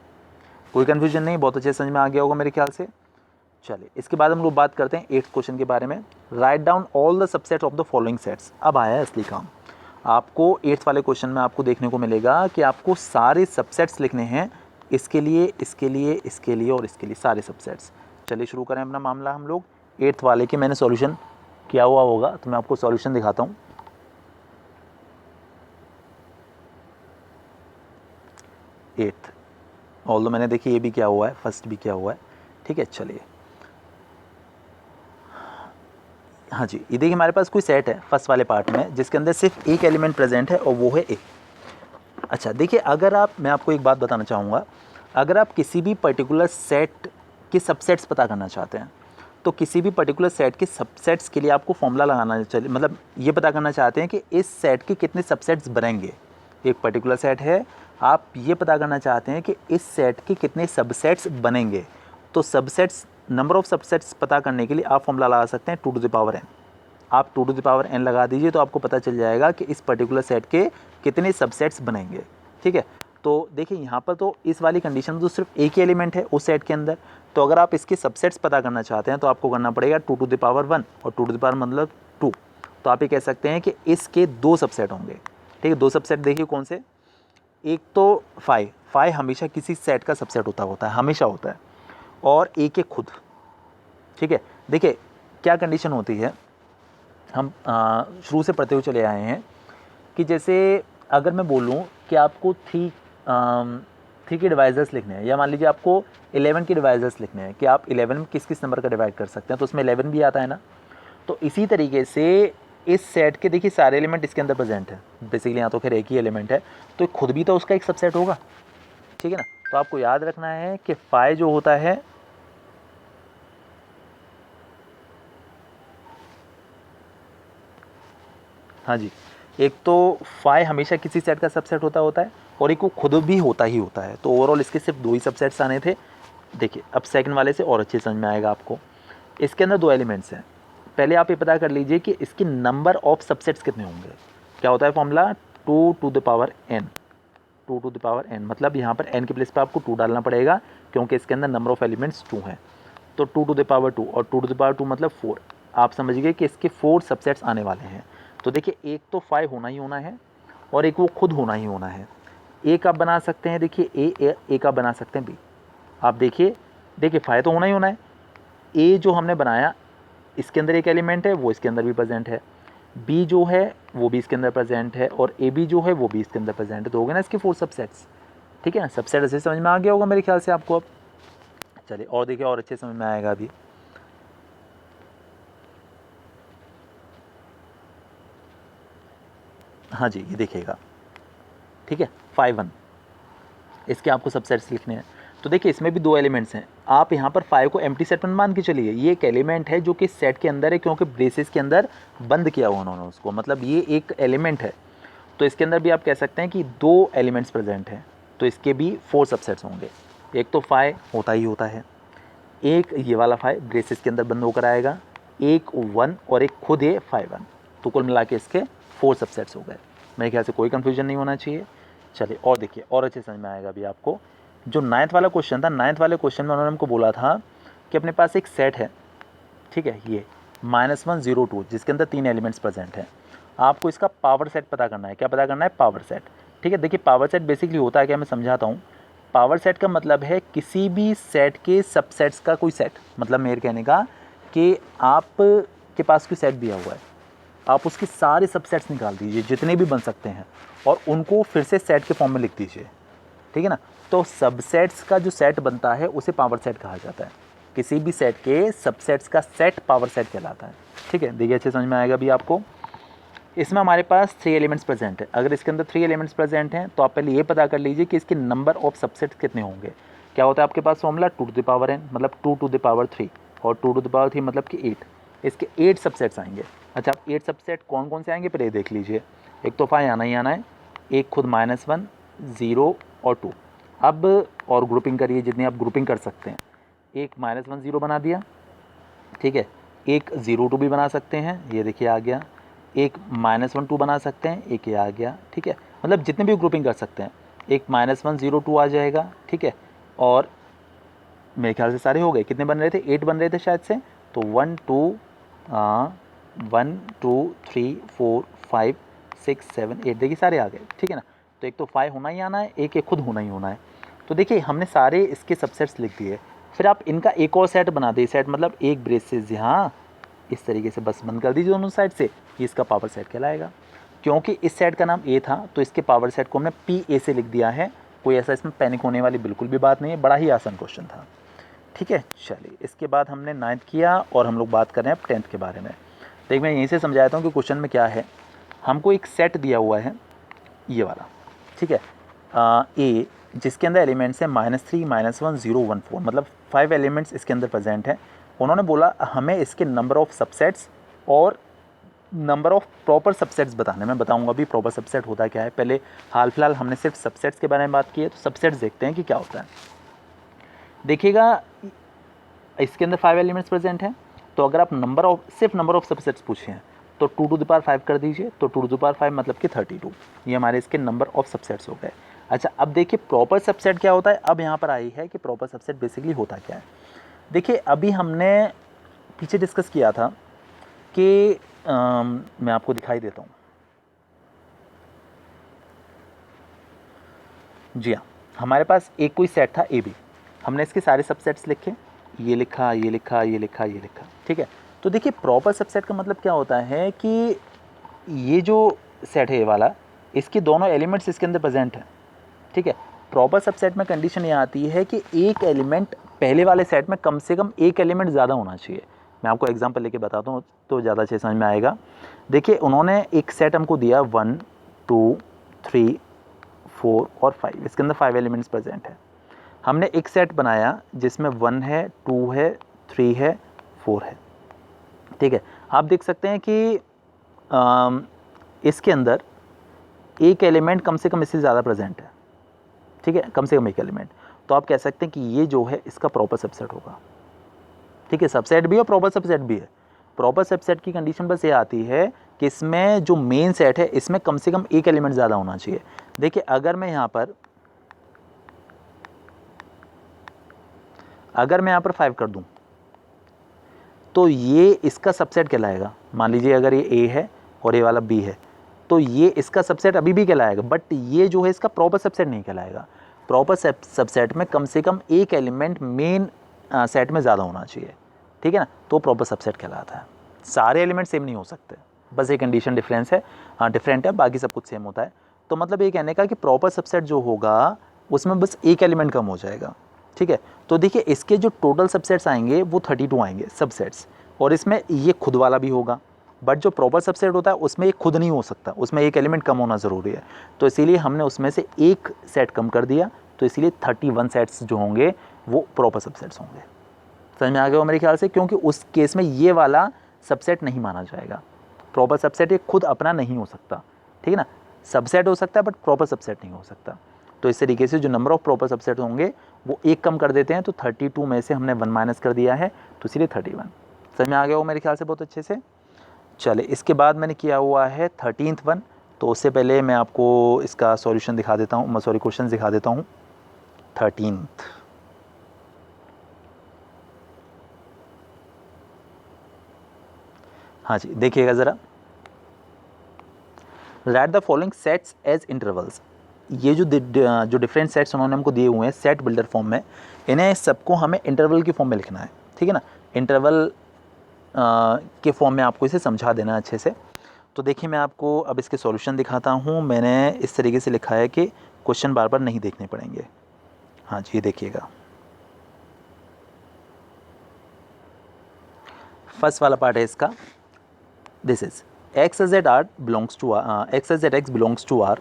कोई कन्फ्यूजन नहीं, बहुत अच्छे समझ में आ गया होगा मेरे ख्याल से। चलिए इसके बाद हम लोग बात करते हैं 8th क्वेश्चन के बारे में। Write down all the subset of the following sets. अब आया है असली काम। आपको 8th वाले क्वेश्चन में आपको देखने को मिलेगा कि आपको सारे सबसेट्स लिखने हैं, इसके लिए इसके लिए इसके लिए और इसके लिए, सारे सबसेट्स। चलिए शुरू करें अपना मामला हम लोग 8th वाले के। मैंने सॉल्यूशन किया हुआ होगा, तो मैं आपको सॉल्यूशन दिखाता हूँ। एट्थ, ऑल्दो मैंने देखिए ये भी किया हुआ है, फर्स्ट भी किया हुआ है, ठीक है। चलिए हाँ जी, ये देखिए हमारे पास कोई सेट है फर्स्ट वाले पार्ट में जिसके अंदर सिर्फ एक एलिमेंट प्रेजेंट है और वो है ए। अच्छा देखिए, अगर आप, मैं आपको एक बात बताना चाहूँगा, अगर आप किसी भी पर्टिकुलर सेट के सबसेट्स पता करना चाहते हैं, तो किसी भी पर्टिकुलर सेट के सबसेट्स के लिए आपको फॉर्मूला लगाना चाहिए, मतलब ये पता करना चाहते हैं कि इस सेट के कितने सबसेट्स बनेंगे। एक पर्टिकुलर सेट है, आप ये पता करना चाहते हैं कि इस सेट के कितने सबसेट्स बनेंगे, तो सबसेट्स, नंबर ऑफ सबसेट्स पता करने के लिए आप फॉर्मूला लगा सकते हैं 2 टू द पावर n। आप 2 टू द पावर n लगा दीजिए तो आपको पता चल जाएगा कि इस पर्टिकुलर सेट के कितने सबसेट्स बनेंगे, ठीक है। तो देखिए यहाँ पर तो इस वाली कंडीशन में तो सिर्फ एक ही एलिमेंट है उस सेट के अंदर, तो अगर आप इसके सबसेट्स पता करना चाहते हैं तो आपको करना पड़ेगा 2 टू द पावर 1 और 2 टू द पावर मतलब 2। तो आप ये कह सकते हैं कि इसके 2 सबसेट होंगे, ठीक है। 2 सबसेट देखिए कौन से, एक तो 5 हमेशा किसी सेट का सबसेट होता है, हमेशा होता है, और एक है खुद, ठीक है। देखिए क्या कंडीशन होती है, हम शुरू से पढ़ते हुए चले आए हैं कि जैसे अगर मैं बोलूँ कि आपको 3 के डिवाइजर्स लिखने हैं, या मान लीजिए आपको 11 के डिवाइजर्स लिखने हैं कि आप 11 में किस किस नंबर का डिवाइड कर सकते हैं, तो उसमें 11 भी आता है ना। तो इसी तरीके से इस सेट के देखिए सारे एलिमेंट इसके अंदर प्रेजेंट है, बेसिकली यहाँ तो खैर एक ही एलिमेंट है, तो खुद भी तो उसका एक सबसेट होगा, ठीक है ना। तो आपको याद रखना है कि 5 जो होता है, हाँ जी, एक तो 5 हमेशा किसी सेट का सबसेट होता है और एक वो खुद भी होता है। तो ओवरऑल इसके सिर्फ 2 ही सबसेट्स आने थे। देखिए अब सेकंड वाले से और अच्छे समझ में आएगा आपको। इसके अंदर 2 एलिमेंट्स हैं, पहले आप ये पता कर लीजिए कि इसकी नंबर ऑफ सबसेट्स कितने होंगे। क्या होता है formula, 2 to the power n। 2 to the power n मतलब यहाँ पर n के प्लेस पर आपको 2 डालना पड़ेगा क्योंकि इसके अंदर नंबर ऑफ एलिमेंट्स 2 हैं। तो 2 टू द पावर 2 और 2 टू द पावर 2 मतलब 4। आप समझ गए कि इसके 4 सबसेट्स आने वाले हैं। तो देखिए एक तो 5 होना ही होना है और एक वो खुद होना ही होना है। एक आप बना सकते हैं, देखिए एक आप बना सकते हैं बी। आप देखिए 5 तो होना ही होना है। ए जो हमने बनाया इसके अंदर एक एलिमेंट है, वो इसके अंदर भी प्रेजेंट है। बी जो है वो भी इसके अंदर प्रेजेंट है और ए बी जो है वो भी इसके अंदर प्रेजेंट है। तो हो गए ना इसके 4 सबसेट्स, ठीक है ना। सबसेट अच्छे समझ में आ गया होगा मेरे ख्याल से आपको। अब चलिए और देखिए और अच्छे समझ में आएगा अभी। हाँ जी ये देखिएगा, ठीक है 5 1, इसके आपको सबसेट्स लिखने हैं। तो देखिए इसमें भी 2 एलिमेंट्स हैं। आप यहाँ पर 5 को एम्प्टी सेट में मान के चलिए, ये एक एलिमेंट है जो कि सेट के अंदर है क्योंकि ब्रेसेस के अंदर बंद किया हुआ उन्होंने उसको, मतलब ये एक एलिमेंट है। तो इसके अंदर भी आप कह सकते हैं कि 2 एलिमेंट्स प्रेजेंट हैं, तो इसके भी 4 सबसेट्स होंगे। एक तो 5 होता ही होता है, एक ये वाला 5 ब्रेसेस के अंदर बंद होकर आएगा, एक 1 और एक खुद है 5 1। तो कुल मिला के इसके 4 सबसेट्स हो गए। मेरे ख्याल से कोई कन्फ्यूजन नहीं होना चाहिए। चलिए और देखिए और अच्छे समझ में आएगा अभी आपको। जो 9th वाला क्वेश्चन था, 9th वाले क्वेश्चन में उन्होंने हमको बोला था कि अपने पास एक सेट है, ठीक है, ये -1 0 2 जिसके अंदर 3 एलिमेंट्स प्रेजेंट हैं। आपको इसका पावर सेट पता करना है। क्या पता करना है? पावर सेट, ठीक है। देखिए पावर सेट बेसिकली होता है क्या, मैं समझाता हूँ। पावर सेट का मतलब है किसी भी सेट के सबसेट्स का कोई सेट, मतलब मेरे कहने का कि आप के पास कोई सेट दिया हुआ है, आप उसके सारे सबसेट्स निकाल दीजिए जितने भी बन सकते हैं और उनको फिर से सेट के फॉर्म में लिख दीजिए, ठीक है ना। तो सबसेट्स का जो सेट बनता है उसे पावर सेट कहा जाता है। किसी भी सेट के सबसेट्स का सेट पावर सेट कहलाता है, ठीक है। देखिए अच्छे समझ में आएगा अभी आपको। इसमें हमारे पास 3 एलिमेंट्स प्रेजेंट है। अगर इसके अंदर 3 एलिमेंट्स प्रेजेंट हैं तो आप पहले ये पता कर लीजिए कि इसके नंबर ऑफ सबसेट्स कितने होंगे। क्या होता है आपके पास formula, 2 to the power n मतलब 2 टू द पावर 3 और 2 टू द पावर 3 मतलब कि 8। इसके 8 सबसेट्स आएंगे। अच्छा 8 सबसेट कौन कौन से आएंगे पहले ये देख लीजिए। एक तो 5 आना ही आना है, एक खुद -1 0 और 2। अब और ग्रुपिंग करिए जितनी आप ग्रुपिंग कर सकते हैं। एक -1 0 बना दिया, ठीक है। एक 0 2 भी बना सकते हैं, ये देखिए आ गया। एक -1 2 बना सकते हैं, एक ये आ गया, ठीक है। मतलब जितने भी ग्रुपिंग कर सकते हैं, एक -1 0 2 आ जाएगा, ठीक है। और मेरे ख्याल से सारे हो गए। कितने बन रहे थे? 8 बन रहे थे शायद से। तो 1 2 3 4 5 6 7 8 देखिए सारे आ गए, ठीक है ना। तो एक तो 5 होना ही आना है, एक खुद होना ही होना है। तो देखिए हमने सारे इसके सबसेट्स लिख दिए। फिर आप इनका एक और सेट बना दिए। सेट मतलब एक ब्रेसेस यहाँ इस तरीके से बस बंद कर दीजिए दोनों साइड से, ये इसका पावर सेट कहलाएगा। क्योंकि इस सेट का नाम ए था तो इसके पावर सेट को हमने पी ए से लिख दिया है। कोई ऐसा इसमें पैनिक होने वाली बिल्कुल भी बात नहीं है, बड़ा ही आसान क्वेश्चन था। ठीक है, चलिए इसके बाद हमने 9th किया और हम लोग बात कर रहे हैं 10th के बारे में। देख मैं यहीं से समझाता हूँ कि क्वेश्चन में क्या है। हमको एक सेट दिया हुआ है ये वाला, ठीक है, ए, जिसके अंदर एलिमेंट्स हैं -3, -1, 0, 1, 4, मतलब 5 एलिमेंट्स इसके अंदर प्रेजेंट हैं। उन्होंने बोला हमें इसके नंबर ऑफ़ सबसेट्स और नंबर ऑफ़ प्रॉपर सबसेट्स बताने। मैं बताऊंगा अभी प्रॉपर सबसेट होता क्या है। पहले हाल फिलहाल हमने सिर्फ सबसेट्स के बारे में बात की है, तो सबसेट्स देखते हैं कि क्या होता है। देखिएगा इसके अंदर 5 एलिमेंट्स प्रेजेंट हैं, तो अगर आप सिर्फ नंबर ऑफ़ सबसेट्स पूछे हैं तो 2 टू द पावर 5 कर दीजिए, तो 2 टू द पावर 5 मतलब कि 32। ये हमारे इसके नंबर ऑफ़ सबसेट्स हो गए। अच्छा, अब देखिए प्रॉपर सबसेट क्या होता है। अब यहाँ पर आई है कि प्रॉपर सबसेट बेसिकली होता क्या है। देखिए अभी हमने पीछे डिस्कस किया था कि मैं आपको दिखाई देता हूँ। जी हाँ, हमारे पास एक कोई सेट था ए बी, हमने इसके सारे सबसेट्स लिखे, ये लिखा, ये लिखा, ये लिखा, ये लिखा, ठीक है। तो देखिए प्रॉपर सबसेट का मतलब क्या होता है कि ये जो सेट है ये वाला, इसके दोनों एलिमेंट्स इसके अंदर प्रेजेंट हैं, ठीक है। प्रॉपर सबसेट में कंडीशन ये आती है कि एक एलिमेंट पहले वाले सेट में कम से कम एक एलिमेंट ज़्यादा होना चाहिए। मैं आपको एग्जांपल लेके बताता हूँ तो ज़्यादा अच्छे समझ में आएगा। देखिए उन्होंने एक सेट हमको दिया 1, 2, 3, 4 और 5, इसके अंदर 5 एलिमेंट्स प्रेजेंट है। हमने एक सेट बनाया जिसमें 1 है, 2 है, 3 है, 4 है, ठीक है। आप देख सकते हैं कि इसके अंदर एक एलिमेंट कम से कम इससे ज़्यादा प्रेजेंट है, ठीक है, कम से कम एक एलिमेंट। तो आप कह सकते हैं कि ये जो है इसका प्रॉपर सबसेट होगा, ठीक है। सबसेट भी है और प्रॉपर सबसेट भी है। प्रॉपर सबसेट की कंडीशन बस ये आती है कि इसमें जो मेन सेट है इसमें कम से कम एक एलिमेंट ज़्यादा होना चाहिए। देखिए अगर मैं यहाँ पर 5 कर दूँ तो ये इसका सबसेट कहलाएगा। मान लीजिए अगर ये ए है और ये वाला बी है, तो ये इसका सबसेट अभी भी कहलाएगा, बट ये जो है इसका प्रॉपर सबसेट नहीं कहलाएगा। प्रॉपर सबसेट में कम से कम एक एलिमेंट मेन सेट में ज़्यादा होना चाहिए, ठीक है ना, तो प्रॉपर सबसेट कहलाता है। सारे एलिमेंट सेम नहीं हो सकते, बस एक कंडीशन डिफरेंट है, बाकी सब कुछ सेम होता है। तो मतलब ये कहने का कि प्रॉपर सबसेट जो होगा उसमें बस एक एलिमेंट कम हो जाएगा, ठीक है। तो देखिए इसके जो टोटल सबसेट्स आएंगे वो 32 आएंगे सबसेट्स, और इसमें ये खुद वाला भी होगा। बट जो प्रॉपर सबसेट होता है उसमें ये खुद नहीं हो सकता, उसमें एक एलिमेंट कम होना ज़रूरी है। तो इसीलिए हमने उसमें से एक सेट कम कर दिया, तो इसीलिए 31 सेट्स जो होंगे वो प्रॉपर सबसेट्स होंगे। समझ में आ गया मेरे ख्याल से, क्योंकि उस केस में ये वाला सबसेट नहीं माना जाएगा। प्रॉपर सबसेट ये खुद अपना नहीं हो सकता, ठीक है ना। सबसेट हो सकता है बट प्रॉपर सबसेट नहीं हो सकता। तो इस तरीके से जो नंबर ऑफ प्रॉपर सबसेट होंगे वो एक कम कर देते हैं। तो 32 में से हमने 1 माइनस कर दिया है, तो इसीलिए 31। समझ में आ गया वो मेरे ख्याल से बहुत अच्छे से। चले इसके बाद मैंने किया हुआ है 13th वन। तो उससे पहले मैं आपको इसका सॉल्यूशन दिखा देता हूँ, सॉरी क्वेश्चन दिखा देता हूँ। 13th, हाँ जी देखिएगा ज़रा। Write the following sets as intervals. ये जो डिफरेंट सेट्स उन्होंने हमको दिए हुए हैं सेट बिल्डर फॉर्म में, इन्हें सबको हमें इंटरवल की फॉर्म में लिखना है, ठीक है ना। इंटरवल के फॉर्म में आपको इसे समझा देना अच्छे से। तो देखिए मैं आपको अब इसके सॉल्यूशन दिखाता हूँ। मैंने इस तरीके से लिखा है कि क्वेश्चन बार बार नहीं देखने पड़ेंगे। हाँ जी ये देखिएगा, फर्स्ट वाला पार्ट है इसका। This is x as at R belongs to x as at x belongs to R.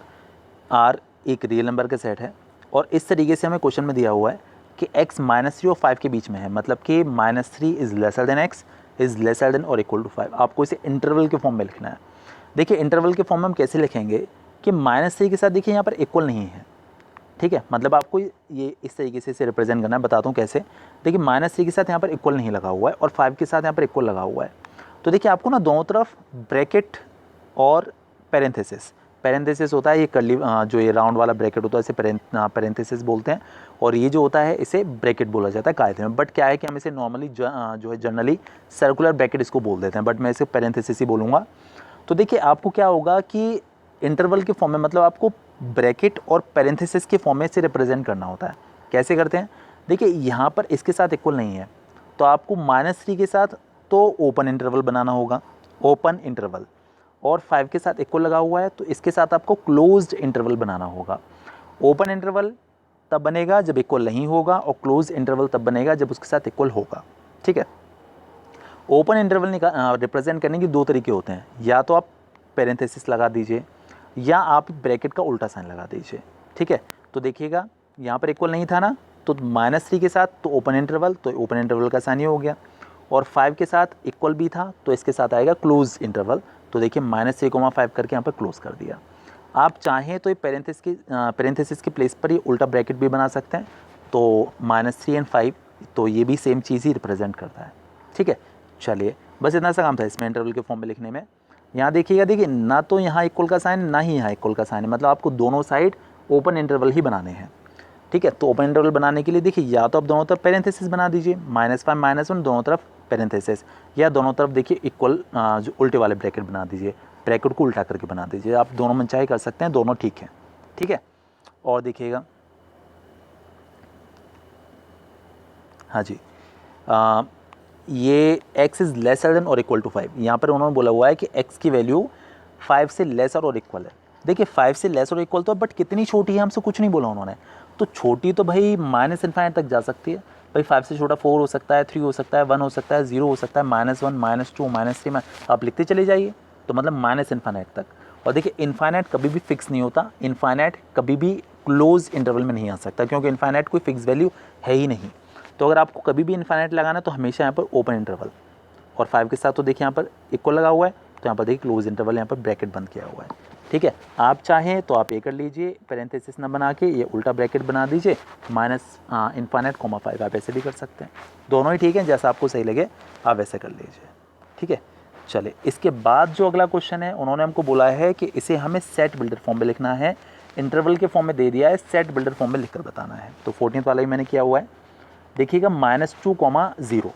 R एक रियल नंबर का सेट है, और इस तरीके से हमें क्वेश्चन में दिया हुआ है कि x -3 और 5 के बीच में है, मतलब कि -3 is lesser than x is laser than और इक्वल टू 5। आपको इसे इंटरवल के फॉर्म में लिखना है। देखिए इंटरवल के फॉर्म में हम कैसे लिखेंगे कि -3 के साथ देखिए यहाँ पर इक्वल नहीं है, ठीक है। मतलब आपको ये इस तरीके से इसे रिप्रेजेंट करना है, बताता हूँ कैसे। देखिए -3 के साथ यहाँ पर इक्वल नहीं लगा हुआ है और 5 के साथ यहाँ पर इक्वल लगा हुआ है। तो देखिए आपको ना दोनों तरफ ब्रैकेट और पैरेंथेसिस होता है, ये कर्ली जो ये राउंड वाला ब्रैकेट होता है इसे पैरेंथेसिस बोलते हैं, और ये जो होता है इसे ब्रैकेट बोला जाता है कायदे में। बट क्या है कि हम इसे नॉर्मली जो है जनरली सर्कुलर ब्रैकेट इसको बोल देते हैं, बट मैं इसे पैरेंथेसिस ही बोलूँगा। तो देखिए आपको क्या होगा कि इंटरवल के फॉर्म में मतलब आपको ब्रैकेट और पैरेंथेसिस के फॉर्म में इसे रिप्रेजेंट करना होता है। कैसे करते हैं, देखिए यहाँ पर इसके साथ इक्वल नहीं है, तो आपको -3 के साथ तो ओपन इंटरवल बनाना होगा, ओपन इंटरवल, और 5 के साथ इक्वल लगा हुआ है तो इसके साथ आपको क्लोज्ड इंटरवल बनाना होगा। ओपन इंटरवल तब बनेगा जब इक्वल नहीं होगा, और क्लोज इंटरवल तब बनेगा जब उसके साथ इक्वल होगा। ठीक है, ओपन इंटरवल रिप्रेजेंट करने के दो तरीके होते हैं, या तो आप पेरेंथेसिस लगा दीजिए या आप ब्रैकेट का उल्टा साइन लगा दीजिए। ठीक है, तो देखिएगा यहाँ पर इक्वल नहीं था ना, तो -3 के साथ तो ओपन इंटरवल, तो ओपन इंटरवल का साइन ये हो गया, और 5 के साथ इक्वल भी था तो इसके साथ आएगा क्लोज इंटरवल। तो देखिए -3,5 करके यहाँ पर क्लोज कर दिया। आप चाहें तो ये पेरेंथेसिस के प्लेस पर ये उल्टा ब्रैकेट भी बना सकते हैं, तो -3 और 5, तो ये भी सेम चीज़ ही रिप्रेजेंट करता है। ठीक है, चलिए बस इतना सा काम था इसमें इंटरवल के फॉर्म में लिखने में। यहाँ देखिएगा, देखिए ना तो यहाँ इक्वल का साइन ना ही यहाँ इक्वल का साइन है, मतलब आपको दोनों साइड ओपन इंटरवल ही बनाने हैं। ठीक है, तो ओपन इंटरवल बनाने के लिए देखिए या तो आप दोनों तरफ पेरेंथेसिस बना दीजिए, -5 -1 दोनों तरफ पेरेंथेसिस, या दोनों तरफ देखिए इक्वल जो उल्टे वाले ब्रैकेट बना दीजिए, ब्रैकेट को उल्टा करके बना दीजिए। आप दोनों मनचाहे कर सकते हैं, दोनों ठीक है। ठीक है, और देखिएगा, हाँ जी, ये x इज़ लेसर देन और इक्वल टू 5, यहाँ पर उन्होंने बोला हुआ है कि x की वैल्यू 5 से लेसर और इक्वल है। देखिए 5 से लेस और इक्वल तो, बट कितनी छोटी है हमसे कुछ नहीं बोला उन्होंने, तो छोटी तो भाई -∞ तक जा सकती है भाई। 5 से छोटा 4 हो सकता है, 3 हो सकता है, 1 हो सकता है, 0 हो सकता है, -1 -2 -3 आप लिखते चले जाइए, तो मतलब -∞ तक। और देखिए इनफाइनाइट कभी भी फिक्स नहीं होता, इनफाइनाइट कभी भी क्लोज इंटरवल में नहीं आ सकता, क्योंकि इनफाइनाइट कोई फिक्स वैल्यू है ही नहीं। तो अगर आपको कभी भी इनफाइनाइट लगाना है तो हमेशा यहाँ पर ओपन इंटरवल, और 5 के साथ तो देखिए यहाँ पर इक्वल लगा हुआ है, तो यहाँ पर देखिए क्लोज इंटरवल, यहाँ पर ब्रैकेट बंद किया हुआ है। ठीक है, आप चाहें तो आप ये कर लीजिए, पेरेंथेसिस ना बना के ये उल्टा ब्रैकेट बना दीजिए, -∞, आप ऐसे भी कर सकते हैं, दोनों ही ठीक है, जैसा आपको सही लगे आप वैसे कर लीजिए। ठीक है, चलिए इसके बाद जो अगला क्वेश्चन है, उन्होंने हमको बोला है कि इसे हमें सेट बिल्डर फॉर्म में लिखना है, इंटरवल के फॉर्म में दे दिया है, सेट बिल्डर फॉर्म में लिखकर बताना है। तो 14th वाला ही मैंने किया हुआ है। देखिएगा -2, 0,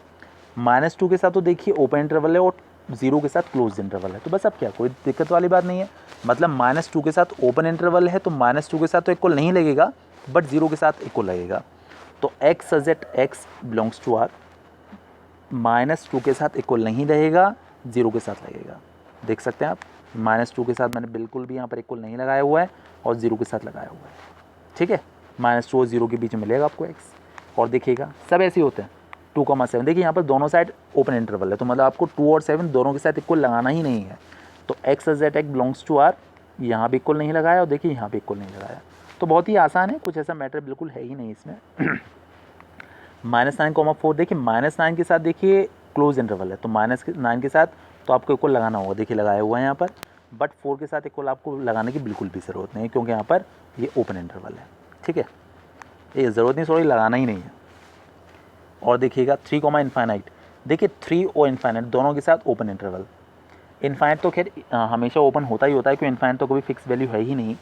-2 के साथ तो देखिए ओपन इंटरवल है और 0 के साथ क्लोज इंटरवल है, तो बस अब क्या कोई दिक्कत वाली बात नहीं है। मतलब -2 के साथ ओपन इंटरवल है तो -2 के साथ तो इक्वल नहीं लगेगा, बट 0 के साथ इक्वल लगेगा। तो x such that x belongs to R, -2 के साथ इक्वल नहीं रहेगा, 0 के साथ लगेगा। देख सकते हैं आप, -2 के साथ मैंने बिल्कुल भी यहाँ पर इक्वल नहीं लगाया हुआ है और 0 के साथ लगाया हुआ है। ठीक है, -2 और 0 के बीच में मिलेगा आपको x। और देखिएगा सब ऐसे ही होते हैं, 2,7, देखिए यहाँ पर दोनों साइड ओपन इंटरवल है, तो मतलब आपको 2 और 7 दोनों के साथ इक्वल लगाना ही नहीं है। तो x such that x belongs to R, यहाँ भी इक्वल नहीं लगाया और देखिए यहाँ भी इक्वल नहीं लगाया, तो बहुत ही आसान है, कुछ ऐसा मैटर बिल्कुल है ही नहीं इसमें। -9,4, देखिए -9 के साथ देखिए क्लोज इंटरवल है, तो -9 के साथ तो आपको इक्वल लगाना होगा, देखिए लगाया हुआ है यहाँ पर, बट 4 के साथ इक्वल आपको लगाने की बिल्कुल भी ज़रूरत नहीं है, क्योंकि यहाँ पर ये ओपन इंटरवल है। ठीक है, ये ज़रूरत नहीं, सॉरी लगाना ही नहीं है। और देखिएगा 3, इनफाइनाइट, देखिए 3 और इनफाइनाइट दोनों के साथ ओपन इंटरवल। इनफाइनाइट तो खैर हमेशा ओपन होता ही होता है, क्योंकि इनफाइनाइट तो कभी फिक्स वैल्यू है ही नहीं।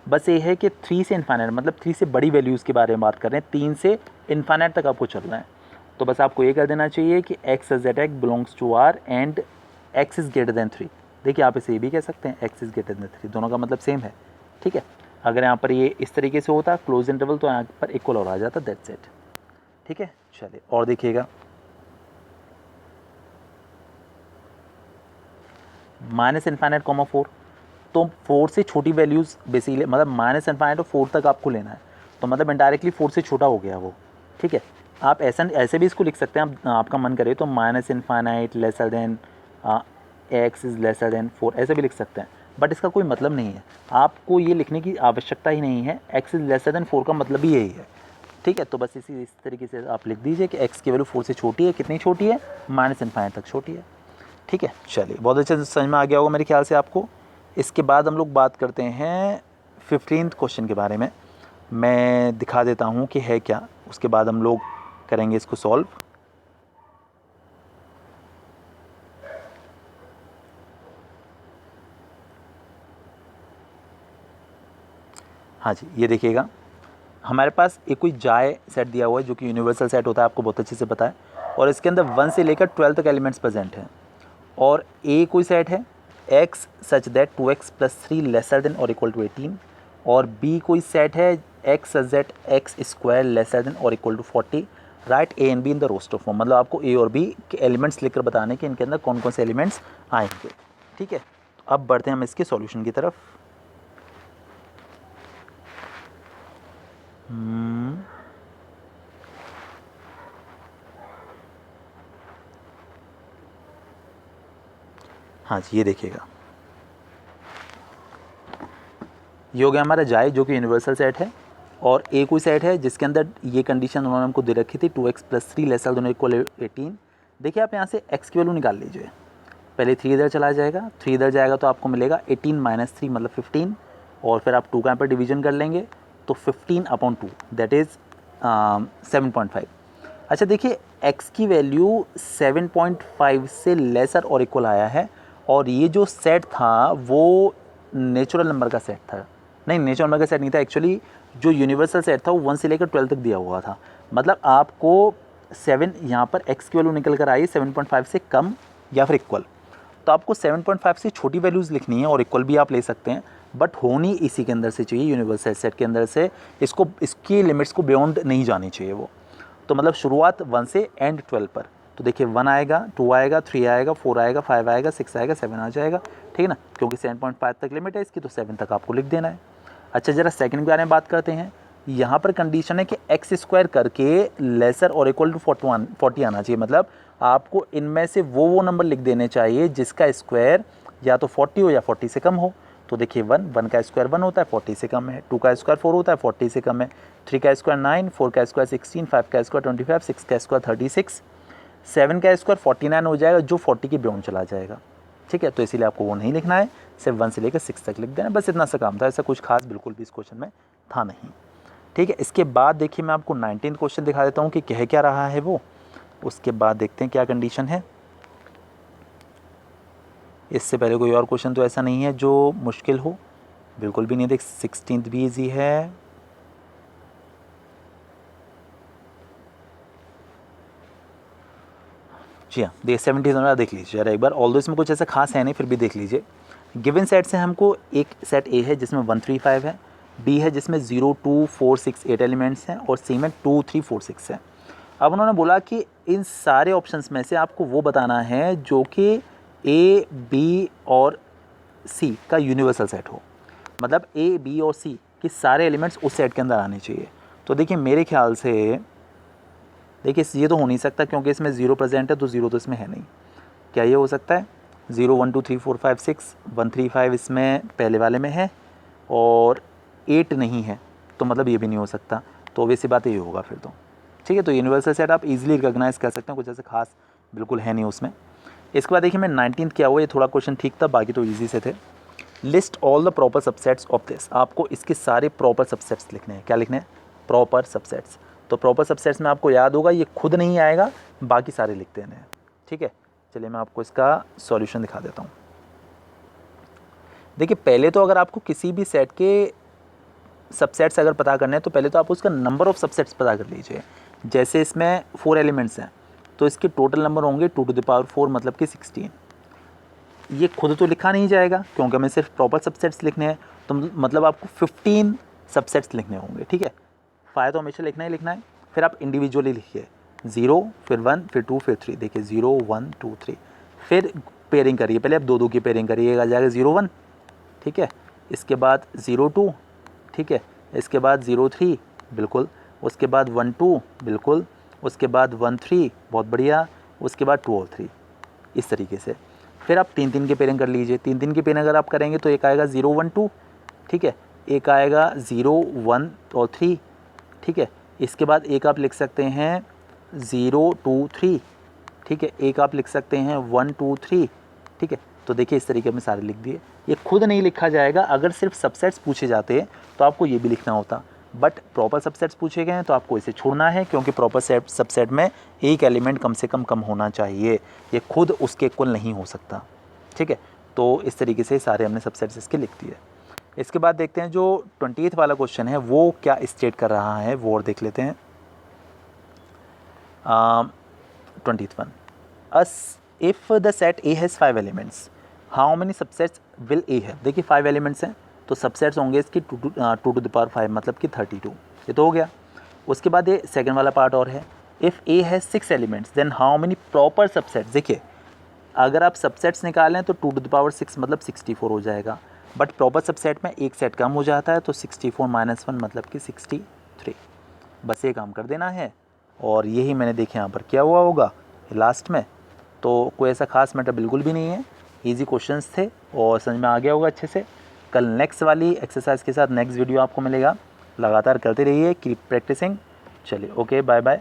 बस ये है कि 3 से इनफाइनाइट, मतलब 3 से बड़ी वैल्यूज़ के बारे में बात कर रहे हैं, 3 से इनफाइनाइट तक आपको चलना है, तो बस आपको ये कर देना चाहिए कि x such that x belongs to R and x is greater than 3। देखिए आप इसे ये भी कह सकते हैं x इज़ ग्रेटर देन 3, दोनों का मतलब सेम है। ठीक है, अगर यहाँ पर ये इस तरीके से होता क्लोज इंटरवल, तो यहाँ पर इक्वल और आ जाता, दैट्स इट। ठीक है, चलिए और देखिएगा, -∞, 4, तो 4 से छोटी वैल्यूज़ बेसिकली, मतलब -∞ और 4 तक आपको लेना है, तो मतलब इनडायरेक्टली 4 से छोटा हो गया वो। ठीक है, आप ऐसे भी इसको लिख सकते हैं, आपका मन करे तो -∞ lesser than x is lesser than 4, ऐसे भी लिख सकते हैं, बट इसका कोई मतलब नहीं है, आपको ये लिखने की आवश्यकता ही नहीं है। x इज़ लेसर देन 4 का मतलब ही यही है। ठीक है, तो बस इस तरीके से आप लिख दीजिए कि x की वैल्यू 4 से छोटी है, कितनी छोटी है, -∞ तक छोटी है। ठीक है, चलिए बहुत अच्छे से समझ में आ गया होगा मेरे ख्याल से आपको। इसके बाद हम लोग बात करते हैं 15th क्वेश्चन के बारे में, मैं दिखा देता हूँ कि है क्या, उसके बाद हम लोग करेंगे इसको सॉल्व। हाँ जी, ये देखिएगा, हमारे पास एक कोई जाए सेट दिया हुआ है जो कि यूनिवर्सल सेट होता है, आपको बहुत अच्छे से पता है, और इसके अंदर 1 से लेकर 12 तक एलिमेंट्स प्रेजेंट हैं। और ए कोई सेट है x such that 2x + 3 lesser than और इक्वल टू 18, और बी कोई सेट है x such that x² lesser than और equal to 40, right a and b in the roster form, मतलब आपको ए और बी के एलिमेंट्स लिखकर बताने कि इनके अंदर कौन कौन से एलिमेंट्स आएंगे। ठीक है, तो अब बढ़ते हैं हम इसके सॉल्यूशन की तरफ। हाँ जी, ये देखिएगा, ये हो गया हमारा जाए जो कि यूनिवर्सल सेट है, और ए कोई सेट है जिसके अंदर ये कंडीशन उन्होंने हमको दे रखी थी 2x + 3 लेस देन इक्वल 18। देखिए आप यहाँ से x की वैल्यू निकाल लीजिए, पहले 3 इधर चला जाएगा, 3 इधर जाएगा तो आपको मिलेगा 18 - 3 मतलब 15, और फिर आप 2 का यहाँ पर डिवीजन कर लेंगे तो 15/2 दैट इज़ 7.5। अच्छा देखिए x की वैल्यू 7.5 से लेसर और इक्वल आया है, और ये जो सेट था वो नेचुरल नंबर का सेट था, नहीं नेचुरल नंबर का सेट नहीं था एक्चुअली, जो यूनिवर्सल सेट था वो 1 से लेकर 12 तक दिया हुआ था। मतलब आपको 7 यहाँ पर x की वैल्यू निकल कर आई 7.5 से कम या फिर इक्वल, तो आपको 7.5 से छोटी वैल्यूज़ लिखनी है, और इक्वल भी आप ले सकते हैं, बट होनी इसी के अंदर से चाहिए, यूनिवर्सल सेट के अंदर से, इसको इसकी लिमिट्स को बियॉन्ड नहीं जानी चाहिए वो। तो मतलब शुरुआत 1 से एंड 12 पर, तो देखिए 1 आएगा, 2 आएगा, 3 आएगा, 4 आएगा, 5 आएगा, 6 आएगा, 7 आ जाएगा, ठीक है ना, क्योंकि 7.5 तक लिमिट है इसकी, तो 7 तक आपको लिख देना है। अच्छा ज़रा सेकंड के बारे में बात करते हैं। यहाँ पर कंडीशन है कि x² करके लेसर और इक्वल टू 40 आना चाहिए, मतलब आपको इनमें से वो नंबर लिख देने चाहिए जिसका स्क्वायर या तो 40 हो या 40 से कम हो। तो देखिए 1 का स्क्वायर 1 होता है, 40 से कम है, 2 का स्क्वायर 4 होता है, 40 से कम है, 3 का स्क्वायर 9, 4 का स्क्वायर 16, 5 का स्क्वायर 25, 6 का स्क्वायर 36, 7 का स्क्वायर 49 हो जाएगा, जो 40 के बियॉन्ड चला जाएगा। ठीक है, तो इसीलिए आपको वो नहीं लिखना है, सिर्फ 1 से लेकर 6 तक लिख देना, बस इतना सा काम था, ऐसा कुछ खास बिल्कुल भी इस क्वेश्चन में था नहीं। ठीक है, इसके बाद देखिए मैं आपको 19th क्वेश्चन दिखा देता हूँ कि कह क्या रहा है वो, उसके बाद देखते हैं क्या कंडीशन है। इससे पहले कोई और क्वेश्चन तो ऐसा नहीं है जो मुश्किल हो, बिल्कुल भी नहीं। देख 16th भी ईजी है, जी हाँ, देख 17 देख लीजिए जरा एक बार, ऑल्दो इसमें कुछ ऐसा खास है नहीं, फिर भी देख लीजिए। गिवन सेट से हमको एक सेट ए है जिसमें 1 3 5 है, बी है जिसमें 0 2 4 6 8 एलिमेंट्स हैं, और सी में 2 3 4 6 है। अब उन्होंने बोला कि इन सारे ऑप्शंस में से आपको वो बताना है जो कि ए बी और सी का यूनिवर्सल सेट हो, मतलब ए बी और सी के सारे एलिमेंट्स उस सेट के अंदर आने चाहिए। तो देखिए मेरे ख्याल से, देखिए ये तो हो नहीं सकता क्योंकि इसमें 0 प्रेजेंट है, तो 0 तो इसमें है नहीं। क्या ये हो सकता है? 0 1 2 3 4 5 6 1 3 5 इसमें पहले वाले में है, और 8 नहीं है, तो मतलब ये भी नहीं हो सकता, तो वैसी बात ये होगा फिर तो। ठीक है, तो यूनिवर्सल सेट आप इजीली रिकॉग्नाइज कर सकते हैं, कुछ ऐसे खास बिल्कुल है नहीं उसमें। इसके बाद देखिए मैं 19th क्या हुआ, ये थोड़ा क्वेश्चन ठीक था, बाकी तो ईजी से थे। List all the proper subsets of this, आपको इसके सारे प्रॉपर सबसेट्स लिखने हैं। क्या लिखने हैं? Proper subsets. तो प्रॉपर सबसेट्स में आपको याद होगा ये खुद नहीं आएगा, बाकी सारे लिख देने हैं। ठीक है, चलिए मैं आपको इसका सॉल्यूशन दिखा देता हूँ। देखिए पहले तो अगर आपको किसी भी सेट के सबसेट्स अगर पता करने हैं तो पहले तो आप उसका नंबर ऑफ सबसेट्स पता कर लीजिए। जैसे इसमें 4 एलिमेंट्स हैं तो इसके टोटल नंबर होंगे 2 to the power 4 मतलब कि 16। ये खुद तो लिखा नहीं जाएगा क्योंकि हमें सिर्फ प्रॉपर सबसेट्स लिखने हैं, तो मतलब आपको 15 सबसेट्स लिखने होंगे। ठीक है, 5 तो हमेशा लिखना ही लिखना है। फिर आप इंडिविजुअली लिखिए, 0 फिर 1 फिर 2 फिर 3। देखिए 0 1 2 3, फिर पेयरिंग करिए, पहले आप 2 की पेयरिंग करिए, आ जाएगा 0 1। ठीक है, इसके बाद 0 2, ठीक है, इसके बाद 0 3 बिल्कुल, उसके बाद 1 2 बिल्कुल, उसके बाद 1 3 बहुत बढ़िया, उसके बाद 2 और 3, इस तरीके से। फिर आप 3 की पेयरिंग कर लीजिए। 3 की पेयरिंग अगर आप करेंगे तो एक आएगा 0 1 2, ठीक है, एक आएगा 0 1 और 3, ठीक है, इसके बाद एक आप लिख सकते हैं 0 2 3, ठीक है, एक आप लिख सकते हैं 1 2 3, ठीक है। तो देखिए इस तरीके में सारे लिख दिए। ये खुद नहीं लिखा जाएगा, अगर सिर्फ सबसेट्स पूछे जाते तो आपको ये भी लिखना होता, बट प्रॉपर सबसेट्स पूछे गए हैं तो आपको इसे छोड़ना है, क्योंकि प्रॉपर सबसेट में एक एलिमेंट कम से कम होना चाहिए, ये खुद उसके इक्वल नहीं हो सकता। ठीक है, तो इस तरीके से सारे हमने सबसेट्स इसके लिख दिए। इसके बाद देखते हैं जो 20th वाला क्वेश्चन है वो क्या स्टेट कर रहा है, वो और देख लेते हैं। 20th one, if the set a has 5 elements how many subsets will a है। देखिए 5 एलिमेंट्स हैं तो सबसेट्स होंगे इसकी 2 to the power 5 मतलब कि 32। ये तो हो गया। उसके बाद ये सेकंड वाला पार्ट और है, if A has 6 elements then how many proper subsets. देखिए अगर आप सबसेट्स निकालें तो 2 टू द पावर 6 मतलब 64 हो जाएगा, बट प्रॉपर सबसेट में एक सेट कम हो जाता है तो 64 माइनस 1 मतलब कि 63। बस ये काम कर देना है और यही मैंने देखे यहाँ पर क्या हुआ होगा लास्ट में। तो कोई ऐसा खास मैटर बिल्कुल भी नहीं है, इजी क्वेश्चंस थे और समझ में आ गया होगा अच्छे से। कल नेक्स्ट वाली एक्सरसाइज के साथ नेक्स्ट वीडियो आपको मिलेगा। लगातार करते रहिए, कीप प्रैक्टिसिंग। चलिए ओके, बाय बाय।